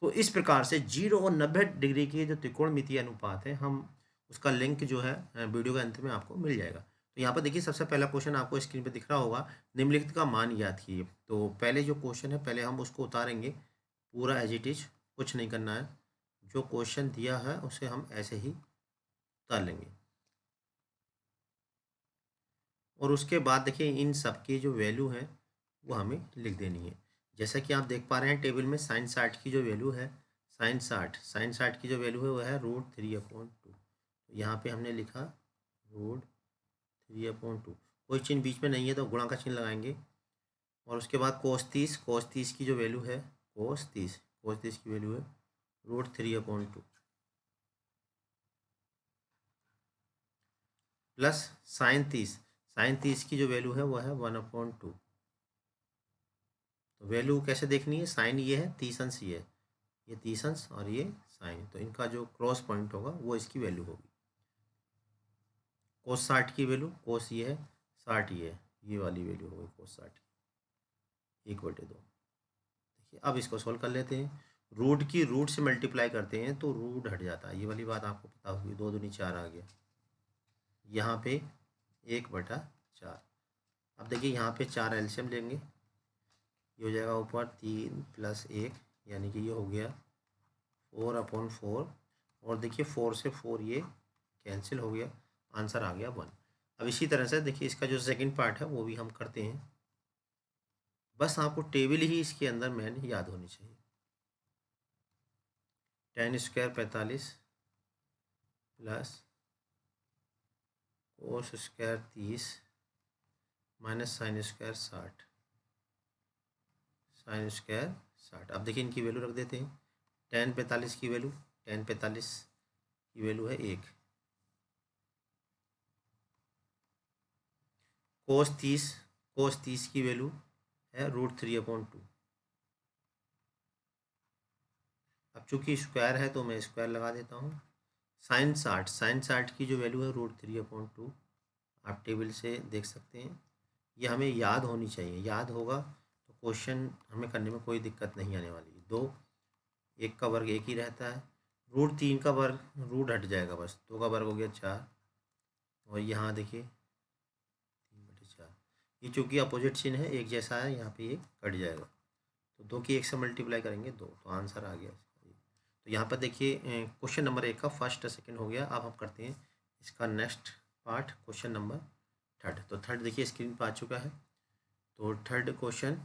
तो इस प्रकार से 0 और 90 डिग्री के जो त्रिकोणमितीय अनुपात है, हम उसका लिंक जो है वीडियो के अंत में आपको मिल जाएगा। तो यहाँ पर देखिए सबसे पहला क्वेश्चन आपको स्क्रीन पर दिख रहा होगा, निम्नलिखित का मान याद कीजिए। तो पहले जो क्वेश्चन है पहले हम उसको उतारेंगे पूरा एज इट इज, कुछ नहीं करना है, जो क्वेश्चन दिया है उसे हम ऐसे ही उतार लेंगे। और उसके बाद देखिए इन सब की जो वैल्यू है वो हमें लिख देनी है। जैसा कि आप देख पा रहे हैं टेबल में साइन 60 की जो वैल्यू है, साइन 60 की जो वैल्यू है वो है √3/2। यहाँ पे हमने लिखा √3/2, कोई चिन्ह बीच में नहीं है तो गुणा का चिन्ह लगाएंगे। और उसके बाद कोस 30 की जो वैल्यू है, कोस 30 की वैल्यू है √3/2 प्लस साइन 30 की जो वैल्यू है वो है 1/2। तो वैल्यू कैसे देखनी है, साइन ये है, 30 अंश ये है, ये 30 अंश और ये साइन, तो इनका जो क्रॉस पॉइंट होगा वो इसकी वैल्यू होगी। कोस 60 की वैल्यू, कोस ये है, 60 ये वाली वैल्यू होगी कोस 60 1/2। देखिए अब इसको सोल्व कर लेते हैं। रूट से मल्टीप्लाई करते हैं तो रूट हट जाता है, ये वाली बात आपको पता होगी, 2 दूनी 4 आ गया, यहाँ पे 1/4। अब देखिए यहाँ पे 4 एलसीएम लेंगे, ये हो जाएगा ऊपर 3 + 1 यानी कि ये हो गया 4/4, और देखिए 4 से 4 ये कैंसिल हो गया, आंसर आ गया 1। अब इसी तरह से देखिए इसका जो सेकंड पार्ट है वो भी हम करते हैं, बस आपको टेबल ही इसके अंदर मेन याद होनी चाहिए। 10² 45 प्लस कोस² 30 माइनस साइन स्क्वायर 60। अब देखिए इनकी वैल्यू रख देते हैं। 10 45 की वैल्यू, 10 45 की वैल्यू है 1, कोस 30 की वैल्यू है √3/2। अब चूंकि स्क्वायर है तो मैं स्क्वायर लगा देता हूँ। साइन 60 की जो वैल्यू है √3/2, आप टेबल से देख सकते हैं, ये हमें याद होनी चाहिए, याद होगा तो क्वेश्चन हमें करने में कोई दिक्कत नहीं आने वाली। 2, 1 का वर्ग 1 ही रहता है, √3 का वर्ग रूट हट जाएगा, बस 2 का वर्ग हो गया 4, और यहाँ देखिए 3/4, ये चूँकि अपोजिट चिन्ह है एक जैसा है, यहाँ पे ये कट जाएगा, तो 2 की 1 से मल्टीप्लाई करेंगे 2, तो आंसर आ गया। तो यहाँ पर देखिए क्वेश्चन नंबर 1 का फर्स्ट सेकंड हो गया। अब हम करते हैं इसका नेक्स्ट पार्ट, क्वेश्चन नंबर 3। तो 3 देखिए स्क्रीन पर आ चुका है। तो 3 क्वेश्चन,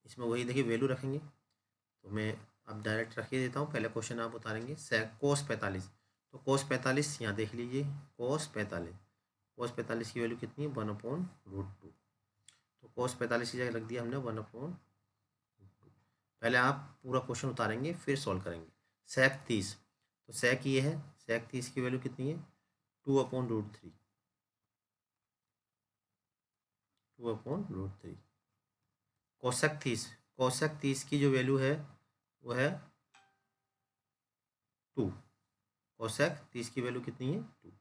इसमें वही देखिए वैल्यू रखेंगे, तो मैं अब डायरेक्ट रख ही देता हूँ। पहले क्वेश्चन आप उतारेंगे कोस 45, तो कोस 45 यहाँ देख लीजिए, कोस 45 की वैल्यू कितनी है 1/√2, तो कोस 45 की जगह रख दिया हमने 1/2। पहले आप पूरा क्वेश्चन उतारेंगे फिर सॉल्व करेंगे। सेक 30, तो सेक ये है, सेक 30 की वैल्यू कितनी है 2/√3, 2/√3। कोसेक 30 की जो वैल्यू है वो है 2, कोसेक 30 की वैल्यू कितनी है 2।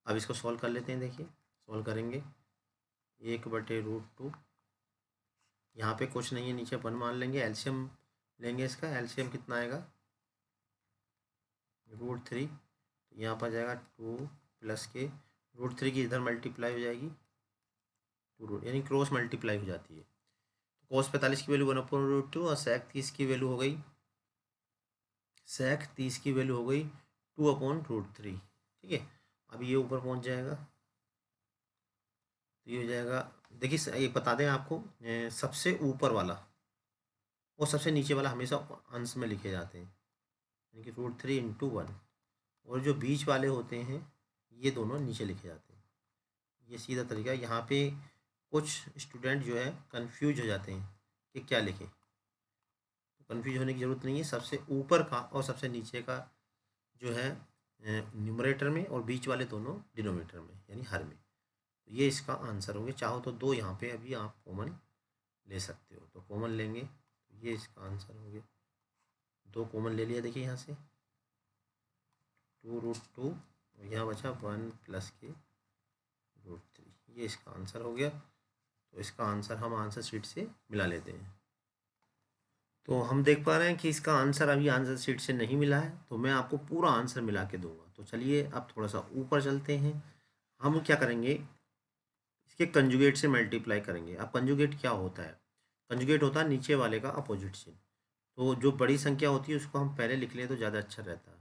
अब इसको सॉल्व कर लेते हैं, देखिए सॉल्व करेंगे 1/√2, यहाँ पे कुछ नहीं है, नीचे 1 मान लेंगे, एलसीएम लेंगे, इसका एलसीएम कितना आएगा √3, तो यहाँ पर जाएगा 2 + के √3 की इधर मल्टीप्लाई हो जाएगी 2 यानी क्रॉस मल्टीप्लाई हो जाती है। cos 45 की वैल्यू 1/√2 और sec 30 की वैल्यू हो गई 2/√3। ठीक है, अब ये ऊपर पहुंच जाएगा तो ये हो जाएगा। देखिए ये बता दें आपको, सबसे ऊपर वाला और सबसे नीचे वाला हमेशा अंश में लिखे जाते हैं, यानी कि √3 × 1, और जो बीच वाले होते हैं ये दोनों नीचे लिखे जाते हैं। ये सीधा तरीका है। यहाँ पे कुछ स्टूडेंट जो है कंफ्यूज हो जाते हैं कि क्या लिखें, तो कंफ्यूज होने की ज़रूरत नहीं है। सबसे ऊपर का और सबसे नीचे का जो है न्यूमरेटर में, और बीच वाले दोनों डिनोमिनेटर में यानी हर में। तो ये इसका आंसर होंगे। चाहो तो 2 यहाँ पे अभी आप कॉमन ले सकते हो, तो कॉमन लेंगे तो ये इसका आंसर होंगे। 2 कॉमन ले लिया, देखिए यहाँ से 2√2 और यहाँ बचा 1 + के √3, ये इसका आंसर हो गया। तो इसका आंसर हम आंसर शीट से मिला लेते हैं। तो हम देख पा रहे हैं कि इसका आंसर अभी आंसर शीट से नहीं मिला है, तो मैं आपको पूरा आंसर मिला के दूंगा। तो चलिए अब थोड़ा सा ऊपर चलते हैं। हम क्या करेंगे, इसके कंजुगेट से मल्टीप्लाई करेंगे। अब कंजुगेट क्या होता है? कंजुगेट होता है नीचे वाले का अपोजिट चिन्ह। तो जो बड़ी संख्या होती है उसको हम पहले लिख लें तो ज़्यादा अच्छा रहता है,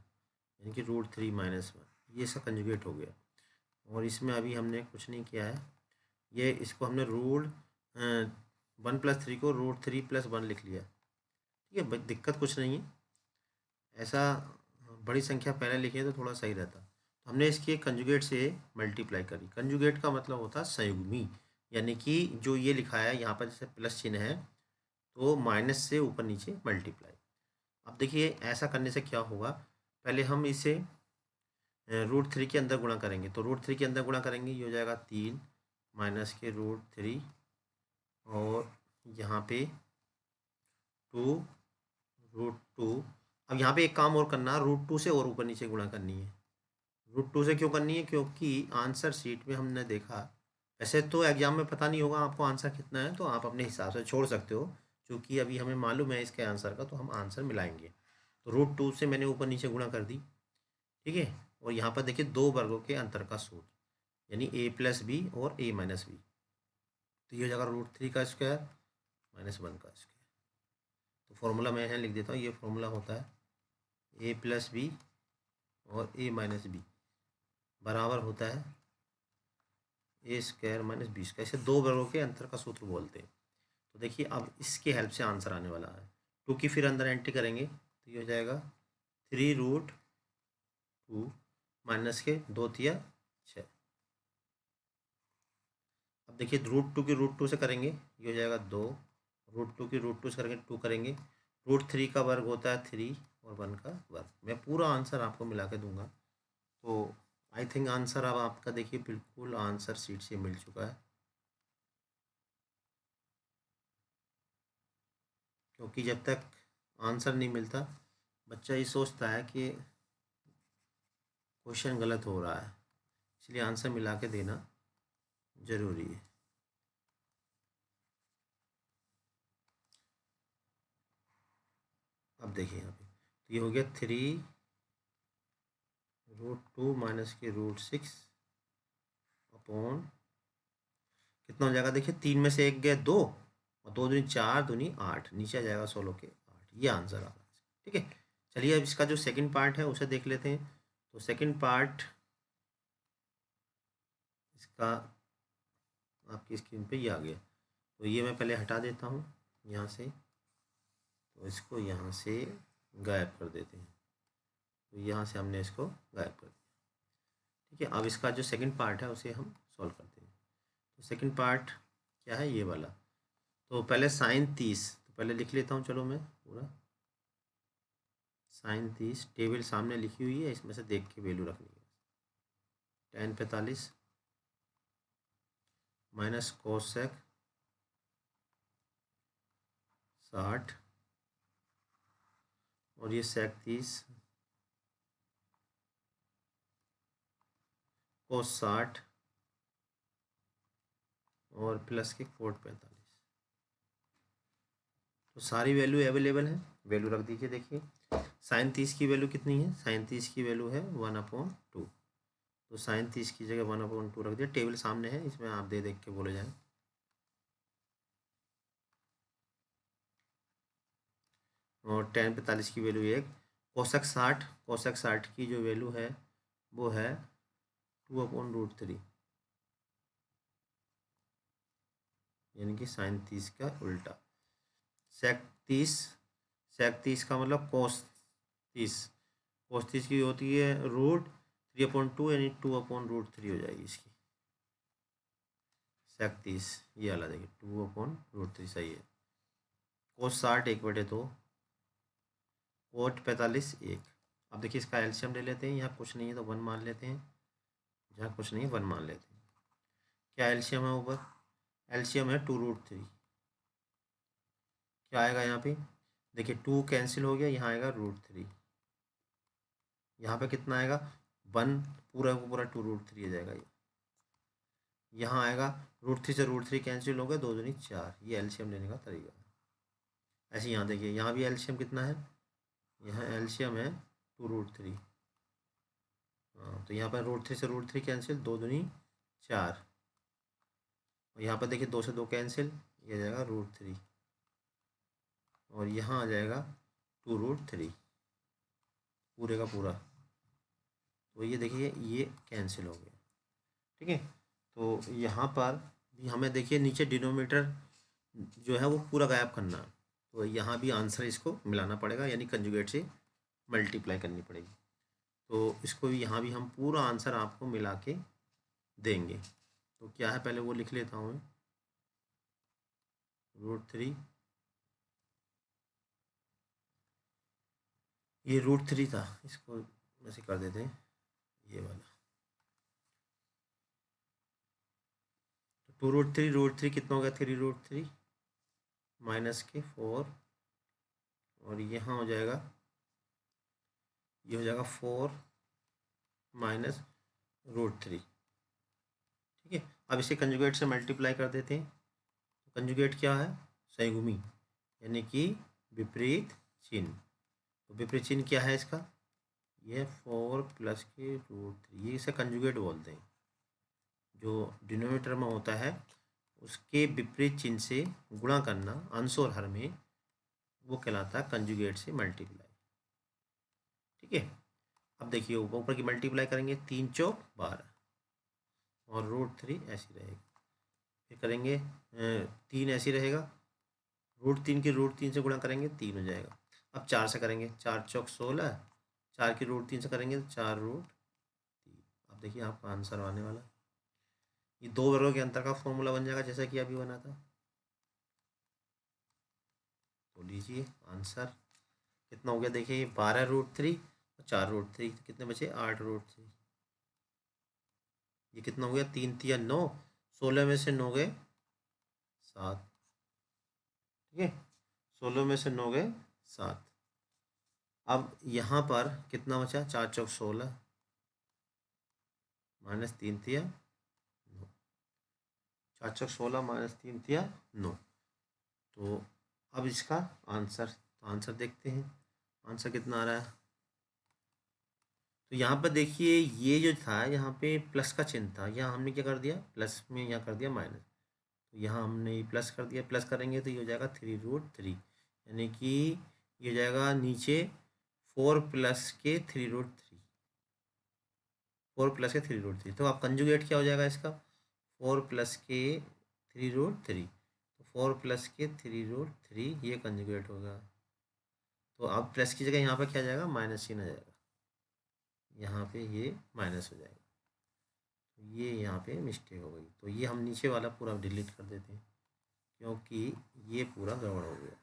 यानी कि √3 - 1, ये इसका कंजुगेट हो गया। और इसमें अभी हमने कुछ नहीं किया है, ये इसको हमने 1 + 3 को √3 + 1 लिख लिया। ठीक है, दिक्कत कुछ नहीं है, ऐसा बड़ी संख्या पहले लिखे तो थोड़ा सही रहता। तो हमने इसके कंजुगेट से मल्टीप्लाई करी। कंजुगेट का मतलब होता है संयुग्मी, यानी कि जो ये लिखा है यहाँ पर जैसे प्लस चिन्ह है तो माइनस से ऊपर नीचे मल्टीप्लाई। अब देखिए ऐसा करने से क्या होगा, पहले हम इसे √3 के अंदर गुणा करेंगे। तो √3 के अंदर गुणा करेंगे, ये हो जाएगा 3 - के √3 और यहाँ पे 2√2। अब यहाँ पे एक काम और करना, √2 से और ऊपर नीचे गुणा करनी है। √2 से क्यों करनी है? क्योंकि आंसर शीट में हमने देखा, वैसे तो एग्जाम में पता नहीं होगा आपको आंसर कितना है, तो आप अपने हिसाब से छोड़ सकते हो। क्योंकि अभी हमें मालूम है इसके आंसर का, तो हम आंसर मिलाएंगे। तो √2 से मैंने ऊपर नीचे गुणा कर दी। ठीक है, और यहाँ पर देखिए 2 वर्गों के अंतर का सूत्र, यानी a + b और a - b। तो ये हो जाएगा √3 का स्क्वायर - 1 का स्क्वायर। तो फॉर्मूला मैं यहाँ लिख देता हूँ। ये फॉर्मूला होता है a + b और a - b बराबर होता है a² - b²। इसे 2 वर्गों के अंतर का सूत्र बोलते हैं। तो देखिए अब इसके हेल्प से आंसर आने वाला है। 2 की फिर अंदर एंट्री करेंगे तो ये हो जाएगा 3√2 - के 2 × 6। अब देखिए √2 की √2 से करेंगे, ये हो जाएगा 2। √2 की √2 से करेंगे 2 करेंगे। √3 का वर्ग होता है 3 और 1 का वर्ग। मैं पूरा आंसर आपको मिला के दूंगा। तो आई थिंक आंसर अब आपका देखिए बिल्कुल आंसर शीट से मिल चुका है, क्योंकि जब तक आंसर नहीं मिलता बच्चा ये सोचता है कि क्वेश्चन गलत हो रहा है, इसलिए आंसर मिला के देना ज़रूरी है। अब देखिए यहाँ पे तो ये हो गया 3√2 - के √6 अपॉन कितना हो जाएगा। देखिए 3 में से 1 गया 2 और 2 दूनी 4 दूनी 8, नीचे आ जाएगा 16 के 8। ये आंसर आ रहा है। ठीक है, चलिए अब इसका जो सेकंड पार्ट है उसे देख लेते हैं। तो सेकंड पार्ट इसका आपकी स्क्रीन पे ये आ गया। तो ये मैं पहले हटा देता हूँ यहाँ से, तो इसको यहाँ से गायब कर देते हैं। तो यहाँ से हमने इसको गायब कर दिया। ठीक है, अब इसका जो सेकंड पार्ट है उसे हम सॉल्व करते हैं। तो सेकंड पार्ट क्या है, ये वाला। तो पहले sin 30, तो पहले लिख लेता हूँ, चलो मैं पूरा sin 30 टेबल सामने लिखी हुई है, इसमें से देख के वैल्यू रखनी है। tan 45 माइनस cos 60 और ये sec 30 cos 60 और प्लस के cot 45। तो सारी वैल्यू अवेलेबल है, वैल्यू रख दीजिए। देखिए sin 30 की वैल्यू कितनी है, sin 30 की वैल्यू है 1/2। तो साइन 30 की जगह 1/2 रख दिया। टेबल सामने है, इसमें आप देख के बोले जाएँ। और tan 45 की वैल्यू 1। कोसेक 60 की जो वैल्यू है वो है 2/√3, यानी कि साइन 30 का उल्टा। सेक 30 का मतलब कोस 30। कोस 30 की होती है √3/2, यानी 2/√3 हो जाएगी इसकी। सेक 30 ये वाला देखिए 2/√3 सही है। कोस 60 1/2, कोट 45 1। अब देखिए इसका एलसीएम ले लेते हैं। यहाँ कुछ नहीं है तो 1 मान लेते हैं, जहाँ कुछ नहीं है 1 मान लेते हैं। क्या एलसीएम है ऊपर? एलसीएम है 2√3। क्या आएगा यहाँ पे? देखिए 2 कैंसिल हो गया, यहाँ आएगा √3। यहाँ पे कितना आएगा? 1 पूरा का पूरा 2√3 आ जाएगा ये। यहाँ आएगा √3 से √3 कैंसिल हो गया, 2 दूनी 4। ये एलसीएम लेने का तरीका है। ऐसे यहाँ देखिए, यहाँ भी एलसीएम कितना है? यहाँ एलसीएम है 2√3। हाँ, तो यहाँ पर √3 से √3 कैंसिल, 2 दूनी 4। और यहाँ पर देखिए 2 से 2 कैंसिल, ये आ जाएगा √3। और यहाँ आ जाएगा 2√3 पूरे का पूरा। तो ये देखिए ये कैंसिल हो गया। ठीक है, तो यहाँ पर भी हमें देखिए नीचे डिनोमीटर जो है वो पूरा गायब करना है। तो यहाँ भी आंसर इसको मिलाना पड़ेगा, यानी कंजुगेट से मल्टीप्लाई करनी पड़ेगी। तो इसको भी यहाँ भी हम पूरा आंसर आपको मिला के देंगे। तो क्या है पहले वो लिख लेता हूँ मैं। √3, ये √3 था, इसको ऐसे कर देते हैं ये वाला। तो 2√3 कितना हो गया? 3√3 माइनस के 4। और यहाँ हो जाएगा, ये हो जाएगा 4 माइनस √3। ठीक है, अब इसे कंजुगेट से मल्टीप्लाई कर देते हैं। तो कंजुगेट क्या है? संयुग्मी, यानी कि विपरीत चिन्ह। तो विपरीत चिन्ह क्या है इसका? ये 4 प्लस के √3, ये इसे कंजुगेट बोलते हैं। जो डिनोमिनेटर में होता है उसके विपरीत चिन्ह से गुणा करना अंश और हर में, वो कहलाता है कंजुगेट से मल्टीप्लाई। ठीक है, अब देखिए ऊपर की मल्टीप्लाई करेंगे, 3 चौक 12 और √3 ऐसी रहेगी। फिर करेंगे 3 ऐसी रहेगा, √3 की √3 से गुणा करेंगे 3 हो जाएगा। अब 4 से करेंगे, 4 चौक 16, 4 की √3 से करेंगे तो 4√3। अब देखिए आपका आंसर आने वाला, ये दो वर्गों के अंतर का फॉर्मूला बन जाएगा जैसा कि अभी बना था। तो लीजिए आंसर कितना हो गया, देखिए 12√3 और 4√3, कितने बचे? 8√3। ये कितना हो गया? 3 3 9, 16 में से 9 गए 7। ठीक है, 16 में से 9 गए 7। अब यहाँ पर कितना बचा? 4 चौक 16 माइनस 3 3 9। 4 चौक 16 माइनस 3 3 9। तो अब इसका आंसर देखते हैं, आंसर कितना आ रहा है। तो यहाँ पर देखिए ये जो था, यहाँ पे प्लस का चिन्ह था, यहाँ हमने क्या कर दिया? प्लस में यहाँ कर दिया माइनस। तो यहाँ हमने प्लस कर दिया, प्लस करेंगे तो ये हो जाएगा 3√3, यानी कि ये हो जाएगा नीचे 4 प्लस के 3√3, 4 प्लस के 3√3। तो अब कंजुगेट क्या हो जाएगा इसका? 4 प्लस के 3√3, तो 4 प्लस के 3√3 ये कंजुगेट होगा। तो अब प्लस की जगह यहाँ पर क्या आ जाएगा? माइनस चिन्ह आ जाएगा, यहाँ पे ये माइनस हो जाएगा। तो ये यहाँ पे मिस्टेक हो गई, तो ये हम नीचे वाला पूरा डिलीट कर देते हैं, क्योंकि ये पूरा गड़बड़ हो गया।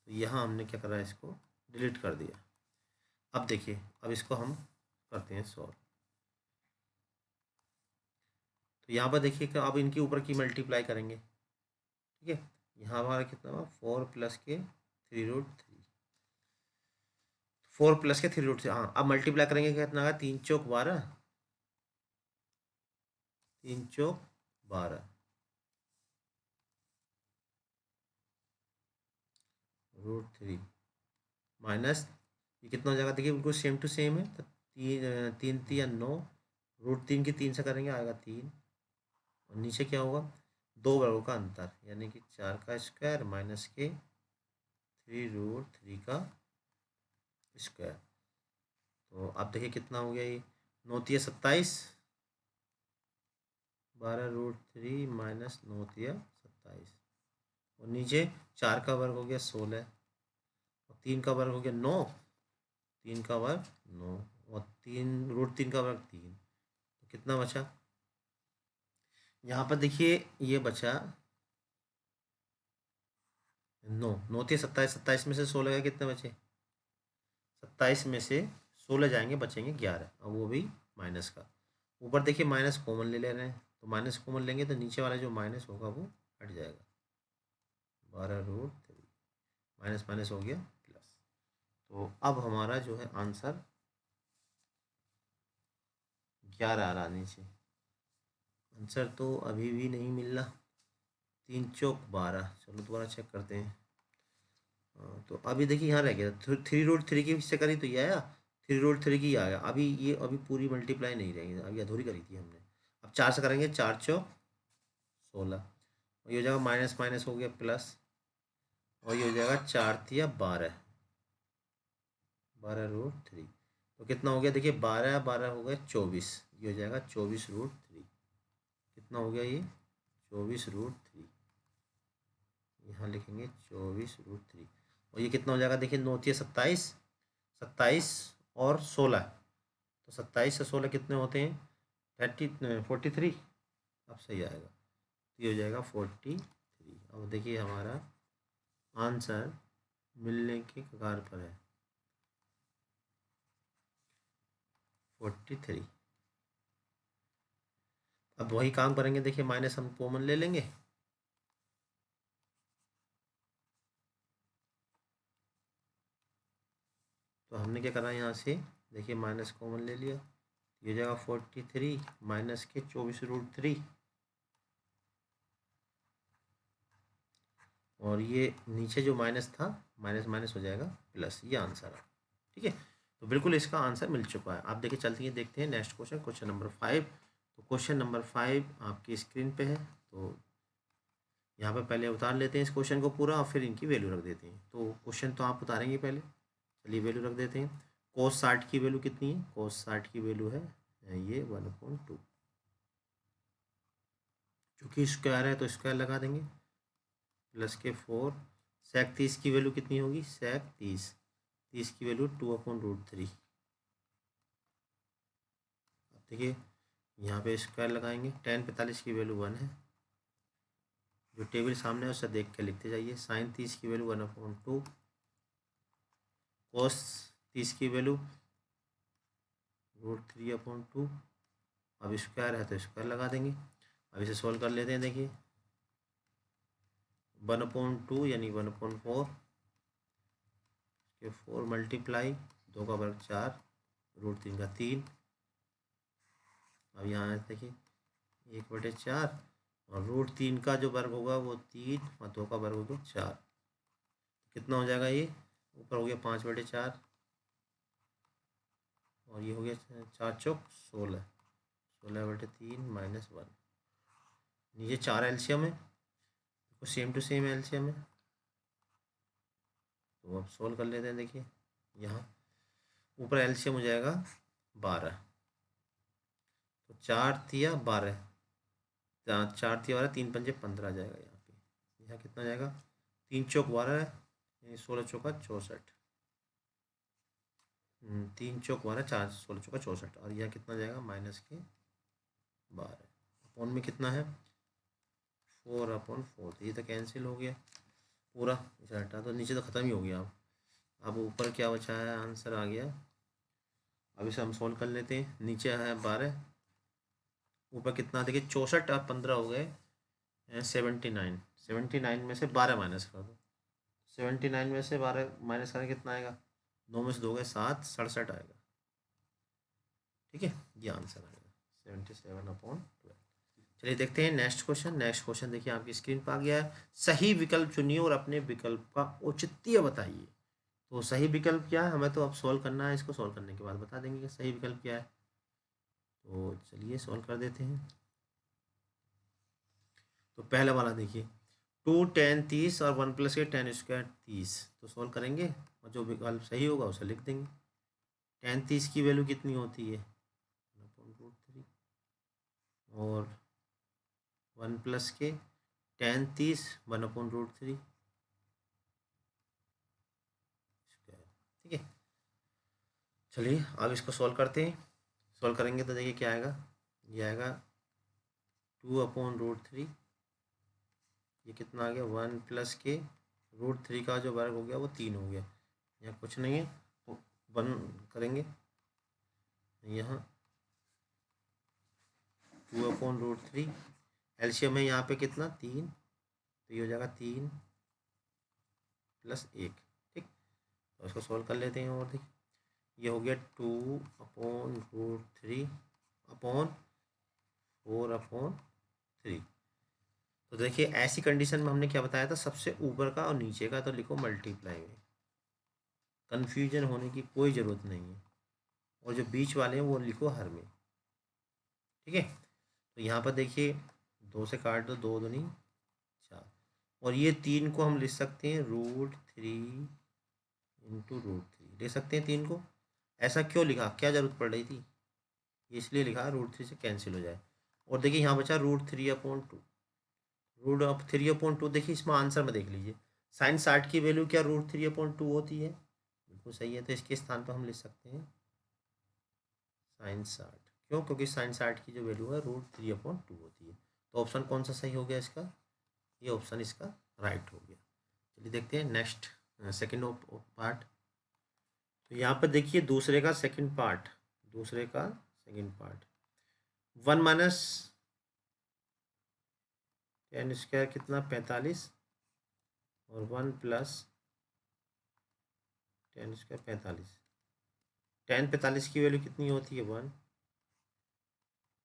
तो यहाँ हमने क्या करा? इसको डिलीट कर दिया। अब देखिए, अब इसको हम करते हैं सॉल्व। तो यहाँ पर देखिए कि अब इनके ऊपर की मल्टीप्लाई करेंगे। ठीक है, यहाँ हमारा कितना हुआ? 4 प्लस के 3√3, 4 प्लस के 3√3। हाँ, अब मल्टीप्लाई करेंगे, कितना आएगा? 3 चौक 12, 3 चौक 12 √3 माइनस, ये कितना हो जाएगा? देखिए बिल्कुल सेम टू सेम है, तीन तिया 9, √3 की 3 से करेंगे आएगा 3, और नीचे क्या होगा, दो वर्गों का अंतर, यानी कि 4 का स्क्वायर माइनस के 3√3 का स्क्वायर। तो अब देखिए कितना हो गया ये, 9 तिया 27, 12√3 माइनस 9 तिया 27, और नीचे 4 का वर्ग हो गया 16, और 3 का वर्ग हो गया 9, 3 का वर्ग 9, और 3√3 का वर्ग 3, तो कितना बचा, यहाँ पर देखिए ये बचा 9, 9 तिया 27, 27 में से 16 गए कितने बचे, 27 में से 16 जाएंगे बचेंगे 11, अब वो भी माइनस का। ऊपर देखिए माइनस कॉमन ले ले रहे हैं, तो माइनस कॉमन लेंगे तो नीचे वाला जो माइनस होगा वो हट जाएगा, 12√3 माइनस माइनस हो गया प्लस। तो अब हमारा जो है आंसर 11 आ रहा नीचे। आंसर तो अभी भी नहीं मिल रहा, 3 चौक 12, चलो दोबारा चेक करते हैं। तो अभी देखिए यहाँ रह गया 3√3 की से करी तो ये आया, 3√3 की आया, अभी ये अभी पूरी मल्टीप्लाई नहीं रहेगी, अभी अधूरी करी थी हमने। अब 4 से करेंगे, 4 चौक 16, और ये हो जाएगा माइनस माइनस हो गया प्लस, और ये हो जाएगा 4 तिया 12, 12√3, तो कितना हो गया देखिए 12 12 हो गया 24, ये हो जाएगा 24√3, कितना हो गया ये 24√3, यहाँ लिखेंगे 24√3, और ये कितना हो जाएगा देखिए 9 तिया 27, 27 और 16, तो 27 से 16 कितने होते हैं 43, अब सही आएगा, तो ये हो जाएगा 43। अब देखिए हमारा आंसर मिलने के कगार पर है 43। अब वही काम करेंगे, देखिए माइनस हम कॉमन ले लेंगे, तो हमने क्या करा यहाँ से, देखिए माइनस कॉमन ले लिया, ये जाएगा 43 माइनस के 24√3, और ये नीचे जो माइनस था माइनस माइनस हो जाएगा प्लस, ये आंसर है। ठीक है, तो बिल्कुल इसका आंसर मिल चुका है। आप देखिए चलते हैं, देखते हैं नेक्स्ट क्वेश्चन, क्वेश्चन नंबर 5। तो क्वेश्चन नंबर 5 आपकी स्क्रीन पे है, तो यहाँ पे पहले उतार लेते हैं इस क्वेश्चन को पूरा, और फिर इनकी वैल्यू रख देते हैं। तो क्वेश्चन तो आप उतारेंगे पहले, चलिए वैल्यू रख देते हैं। cos 60 की वैल्यू कितनी है, cos 60 की वैल्यू है ये 1/2, क्योंकि स्क्वायर है तो स्क्वायर लगा देंगे, प्लस के 4, sec 30 की वैल्यू कितनी होगी, sec 30 की वैल्यू 2/√3। अब देखिए यहाँ पे स्क्वायर लगाएंगे, tan 45 की वैल्यू 1 है, जो टेबल सामने है उससे देख के लिखते जाइए। sin 30 की वैल्यू 1/2, cos 30 की वैल्यू √3/2, अब स्क्वायर है तो स्क्वायर लगा देंगे। अब इसे सॉल्व कर लेते हैं, देखिए 1/2 यानी 1/4 के 4 मल्टीप्लाई 2 का वर्ग 4, √3 का 3, अब यहाँ देखिए 1/4, और √3 का जो वर्ग होगा वो 3, और 2 का वर्ग होगा 4, कितना हो जाएगा ये, ऊपर हो गया 5/4, और ये हो गया 4 चौक 16, 16/3 माइनस 1, नीचे 4 एलसीएम है, तो सेम टू सेम एलसीएम है, तो अब सोल्व कर लेते हैं। देखिए यहाँ ऊपर एलसीएम हो जाएगा 12, तो 4 तिया 12, 4 तिया 12, 3 पंजे 15 आ जाएगा यहाँ पे, यहाँ कितना जाएगा 3 चौक 12 है, 16 चौका 64, 3 चौक 12, 4 16 चौका 64, और यह कितना जाएगा माइनस के 12, अपॉन में कितना है 4/4, तो ये तो कैंसिल हो गया पूरा, इसे हटा तो नीचे तो ख़त्म ही हो गया। अब ऊपर क्या बचा है, आंसर आ गया। अब इसे हम सोल्व कर लेते हैं, नीचे है 12, ऊपर कितना देखिए 64 और 15 हो गए 79, 79 में से 12 माइनस कर दो, 79 में से 12 माइनस करें कितना आएगा, 9 में से 2 गए 7, 67 आएगा। ठीक है, ये आंसर आएगा 77/12। चलिए देखते हैं नेक्स्ट क्वेश्चन। नेक्स्ट क्वेश्चन देखिए आपकी स्क्रीन पर आ गया है, सही विकल्प चुनिए और अपने विकल्प का औचित्य बताइए। तो सही विकल्प क्या है, हमें तो अब सॉल्व करना है, इसको सॉल्व करने के बाद बता देंगे कि सही विकल्प क्या है। तो चलिए सॉल्व कर देते हैं। तो पहला वाला देखिए, 2 tan 30 और 1 प्लस के tan स्क्वायर 30। तो सॉल्व करेंगे और जो विकल्प सही होगा उसे लिख देंगे। tan 30 की वैल्यू कितनी होती है, 1/√3, और 1 प्लस के tan 30 1/√3। ठीक है, चलिए अब इसको सॉल्व करते हैं। सॉल्व करेंगे तो देखिए क्या आएगा, ये आएगा 2/√3। ये कितना आ गया, 1 प्लस के √3 का जो वर्ग हो गया वो 3 हो गया। यहाँ कुछ नहीं है तो 1 करेंगे, यहाँ 2/√3, एलसीएम है यहाँ पे कितना 3, तो ये हो जाएगा 3 + 1। ठीक, तो इसको सॉल्व कर लेते हैं। और देखिए ये हो गया 2/√3 अपॉन 4/3। तो देखिए ऐसी कंडीशन में हमने क्या बताया था, सबसे ऊपर का और नीचे का तो लिखो मल्टीप्लाई में, कन्फ्यूजन होने की कोई ज़रूरत नहीं है, और जो बीच वाले हैं वो लिखो हर में। ठीक है, तो यहाँ पर देखिए 2 से काट दो, 2 दूनी 4, और ये 3 को हम लिख सकते हैं √3 × √3 ले सकते हैं 3 को। ऐसा क्यों लिखा, क्या ज़रूरत पड़ रही थी, इसलिए लिखा √3 से कैंसिल हो जाए। और देखिए यहाँ बचा √3/2, √3/2। देखिए इसमें आंसर में देख लीजिए, साइन 60 की वैल्यू क्या √3/2 होती है, बिल्कुल सही है। तो इसके स्थान पर हम लिख सकते हैं साइन 60। क्यों, क्योंकि साइन 60 की जो वैल्यू है √3/2 होती है। तो ऑप्शन कौन सा सही हो गया इसका, ये ऑप्शन इसका राइट हो गया। चलिए देखते हैं नेक्स्ट सेकेंड पार्ट। तो यहाँ पर देखिए दूसरे का second part, 1 minus tan square कितना 45, और 1 प्लस tan स्क्वायर 45। tan 45 की वैल्यू कितनी होती है 1,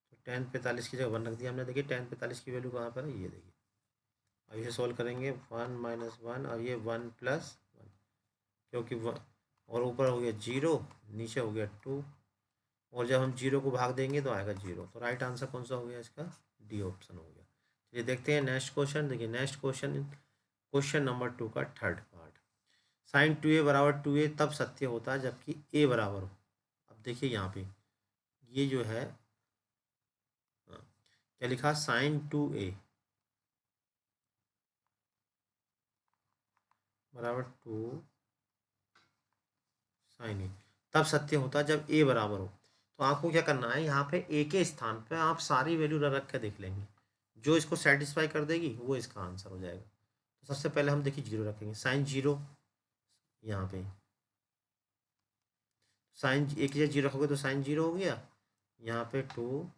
तो tan 45 की जगह 1 रख दिया हमने। देखिए tan 45 की वैल्यू कहाँ पर है, ये देखिए। अब इसे सॉल्व करेंगे, 1 - 1 और ये 1 + 1, क्योंकि 1 और ऊपर हो गया 0, नीचे हो गया 2, और जब हम 0 को भाग देंगे तो आएगा 0। तो राइट आंसर कौन सा हो गया इसका, डी ऑप्शन हो गया। चलिए देखते हैं नेक्स्ट क्वेश्चन। देखिए नेक्स्ट क्वेश्चन, क्वेश्चन नंबर 2 का third part. Sign 2a = 2a तब सत्य होता है जबकि a बराबर हो। अब देखिए यहाँ पे ये जो है, हाँ, क्या लिखा, साइन 2a = 2 साइन ए तब सत्य होता है जब ए बराबर हो। तो आपको क्या करना है, यहाँ पे ए के स्थान पे आप सारी वैल्यू रख के देख लेंगे, जो इसको सेटिस्फाई कर देगी वो इसका आंसर हो जाएगा। तो सबसे पहले हम देखिए 0 रखेंगे, साइन 0 यहाँ पे, साइन एक की जगह 0 रखोगे तो साइन 0 हो गया, यहाँ पे 2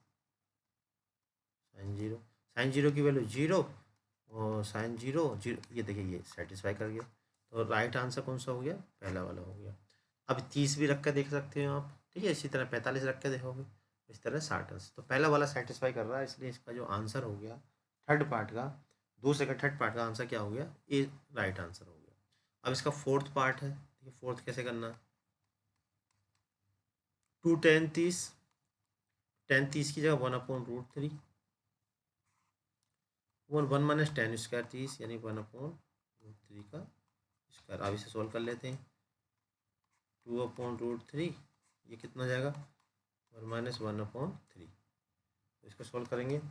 साइन 0 की वैल्यू 0, और साइन 0 ये देखिए ये सेटिस्फाई कर गया। तो राइट आंसर कौन सा हो गया, पहला वाला हो गया। अब 30 भी रख कर देख सकते हो आप। ठीक है, इसी तरह 45 रख के देखोगे, इस तरह 60। तो पहला वाला सेटिस्फाई कर रहा है, इसलिए इसका जो आंसर हो गया थर्ड पार्ट का, दूसरे का थर्ड पार्ट का आंसर क्या हो गया, ए राइट आंसर हो गया। अब इसका फोर्थ पार्ट है, देखिए फोर्थ कैसे करना। 2 tan 30, tan 30 की जगह 1/√3, 1 माइनस tan स्क्वायर 30 यानी 1/√3 का स्क्वायर। अब इसे सॉल्व कर लेते हैं, 2/√3 ये कितना जाएगा 1 - 1/3। तो इसको सॉल्व करेंगे तो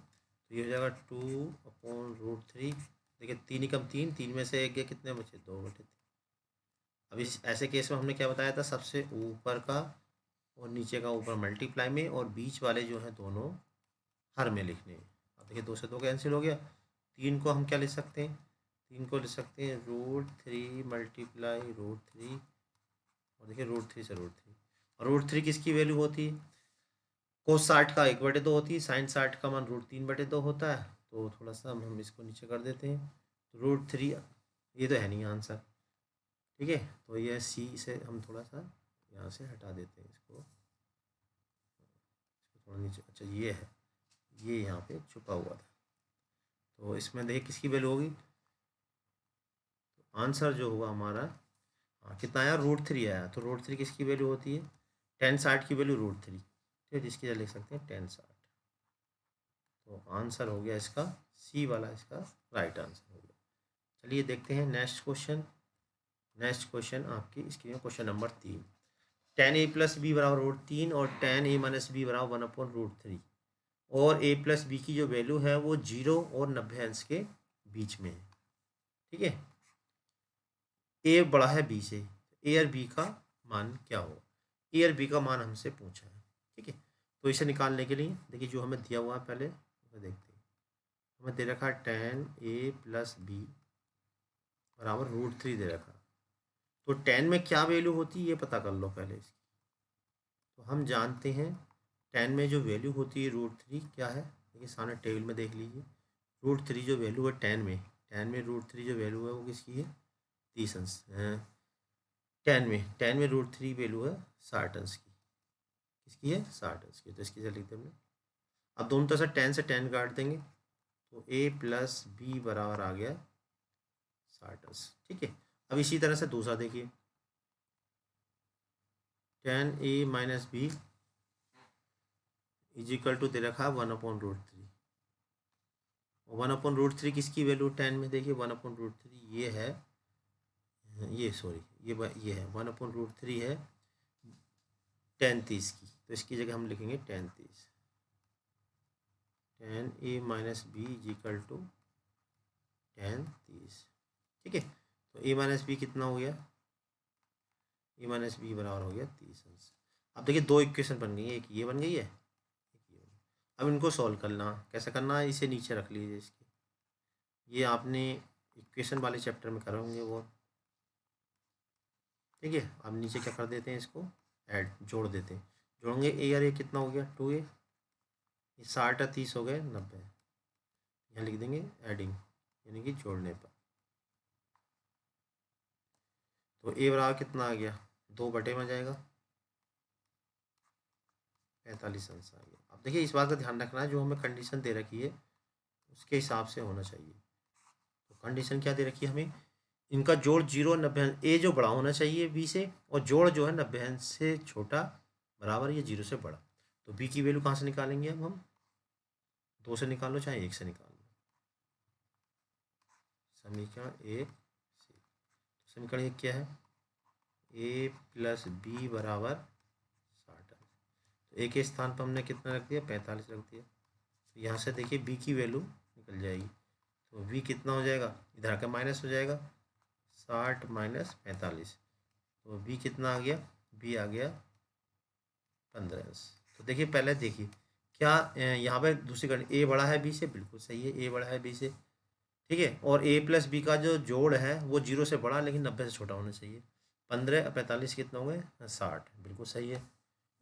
ये हो जाएगा 2/√3। देखिए 3 ही कम 3, 3 में से एक गया, कितने बचे 2/3। अब इस ऐसे केस में हमने क्या बताया था, सबसे ऊपर का और नीचे का ऊपर मल्टीप्लाई में, और बीच वाले जो हैं दोनों हर में लिखने हैं। अब देखिए 2 से 2 कैंसिल हो गया, 3 को हम क्या लिख सकते हैं, 3 को लिख सकते हैं √3 × √3, और देखिए √3 से √3, और √3 किसकी वैल्यू होती है, कोस 60 का 1/2 होती है, साइन 60 का मान √3/2 होता है। तो थोड़ा सा हम इसको नीचे कर देते हैं, √3 ये तो है नहीं आंसर। ठीक है, तो ये सी से हम थोड़ा सा यहाँ से हटा देते हैं इसको थोड़ा नीचे। अच्छा ये है, ये यहाँ पे छुपा हुआ था। तो इसमें देखिए किसकी वैल्यू होगी, तो आंसर जो होगा हमारा, हाँ कितना आया, √3 आया। तो √3 किसकी वैल्यू होती है, tan 60 की वैल्यू √3, ठीक है, इसकी जगह लिख सकते हैं tan 60। तो आंसर हो गया इसका सी वाला, इसका राइट आंसर हो गया। चलिए देखते हैं नेक्स्ट क्वेश्चन। नेक्स्ट क्वेश्चन आपकी स्क्रीन में question number 3। tan a plus B बराबर √3 और tan a माइनस बी बराबर 1/√3 और a प्लस बी की जो वैल्यू है वो 0 और 90 अंश के बीच में है, ठीक है। ए बड़ा है बी से, ए और बी का मान क्या होगा, ए और बी का मान हमसे पूछा है, ठीक है। तो इसे निकालने के लिए देखिए जो हमें दिया हुआ है पहले उसे देखते हैं। हमें दे रखा है tan a प्लस बी बराबर √3 दे रखा। तो tan में क्या वैल्यू होती है ये पता कर लो पहले इसकी। तो हम जानते हैं tan में जो वैल्यू होती है √3 क्या है, देखिए सामने टेबल में देख लीजिए। √3 जो वैल्यू है tan में √3 जो वैल्यू है वो किसकी है, 30 अंश। tan में √3 वैल्यू है 60 अंश की, किसकी है, 60 अंश की। तो इसकी जगह लिखते हैं हमने। अब दोनों तरफ से tan काट देंगे तो a प्लस बी बराबर आ गया 60 अंश, ठीक है। अब इसी तरह से दूसरा देखिए, tan a minus B is equal to दे रखा है 1/√3। 1/√3 किसकी वैल्यू tan में, देखिए 1/√3 ये है, ये सॉरी ये है 1/√3 है tan 30 की। तो इसकी जगह हम लिखेंगे tan 30। tan a minus B is equal to tan 30, ठीक है। तो a माइनस बी कितना हो गया, a माइनस बी बराबर हो गया 30 अंश। अब देखिए दो इक्वेशन बन गई है, एक ये बन गई है, एक ये बन गई। अब इनको सॉल्व करना, कैसे करना है, इसे नीचे रख लीजिए इसके। ये आपने इक्वेशन वाले चैप्टर में करे होंगे वो, ठीक है। अब नीचे क्या कर देते हैं, इसको ऐड जोड़ देते हैं। जोड़ेंगे ए और ए कितना हो गया 2a, ये 60 और 30 हो गए 90। यहाँ लिख देंगे एडिंग, यानी कि जोड़ने पर। तो ए बराबर कितना आ गया, 2 बटे में जाएगा 45 अंश आ गया। अब देखिए इस बात का ध्यान रखना है, जो हमें कंडीशन दे रखी है उसके हिसाब से होना चाहिए। तो कंडीशन क्या दे रखी है हमें, इनका जोड़ 0 और 90 अंश, ए जो बड़ा होना चाहिए बी से, और जोड़ जो है 90 अंश से छोटा बराबर ये 0 से बड़ा। तो बी की वैल्यू कहाँ से निकालेंगे, अब हम 2 से निकाल लो चाहे 1 से निकाल लो। समीकरण 1 से, समीकरण 1 क्या है, ए प्लस बी बराबर 60। तो ए के स्थान पर हमने कितना रख दिया, 45 रख दिया। तो यहाँ से देखिए बी की वैल्यू निकल जाएगी। तो बी कितना हो जाएगा, इधर आकर माइनस हो जाएगा, 60 माइनस 45। तो बी कितना आ गया, बी आ गया 15। तो देखिए पहले देखिए क्या यहाँ पे दूसरी कंडीशन, ए बड़ा है बी से, बिल्कुल सही है, ए बड़ा है बी से, ठीक है। और ए प्लस बी का जो जोड़ है वो 0 से बड़ा लेकिन 90 से छोटा होना चाहिए। 15 और 45 कितना हो गए, 60, बिल्कुल सही है।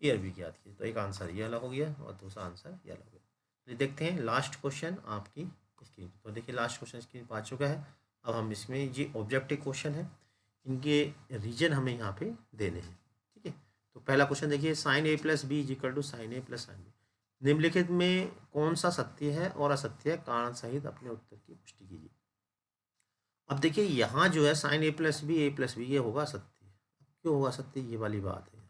ए और बी की याद कीजिए। तो एक आंसर ये अलग हो गया और दूसरा आंसर ये अलग हो गया। तो देखते हैं लास्ट क्वेश्चन आपकी स्क्रीन। तो देखिए लास्ट क्वेश्चन स्क्रीन पर आ चुका है। अब हम इसमें ये ऑब्जेक्टिव क्वेश्चन है, इनके रीजन हमें यहाँ पे देने हैं, ठीक है। तो पहला क्वेश्चन देखिए, sine A plus B is equal to sine A plus sine B. निम्नलिखित में कौन सा सत्य है और असत्य है, कारण सहित अपने उत्तर की पुष्टि कीजिए। अब देखिए यहाँ जो है साइन ए प्लस बी ये होगा सत्य। क्यों होगा सत्य, ये वाली बात है।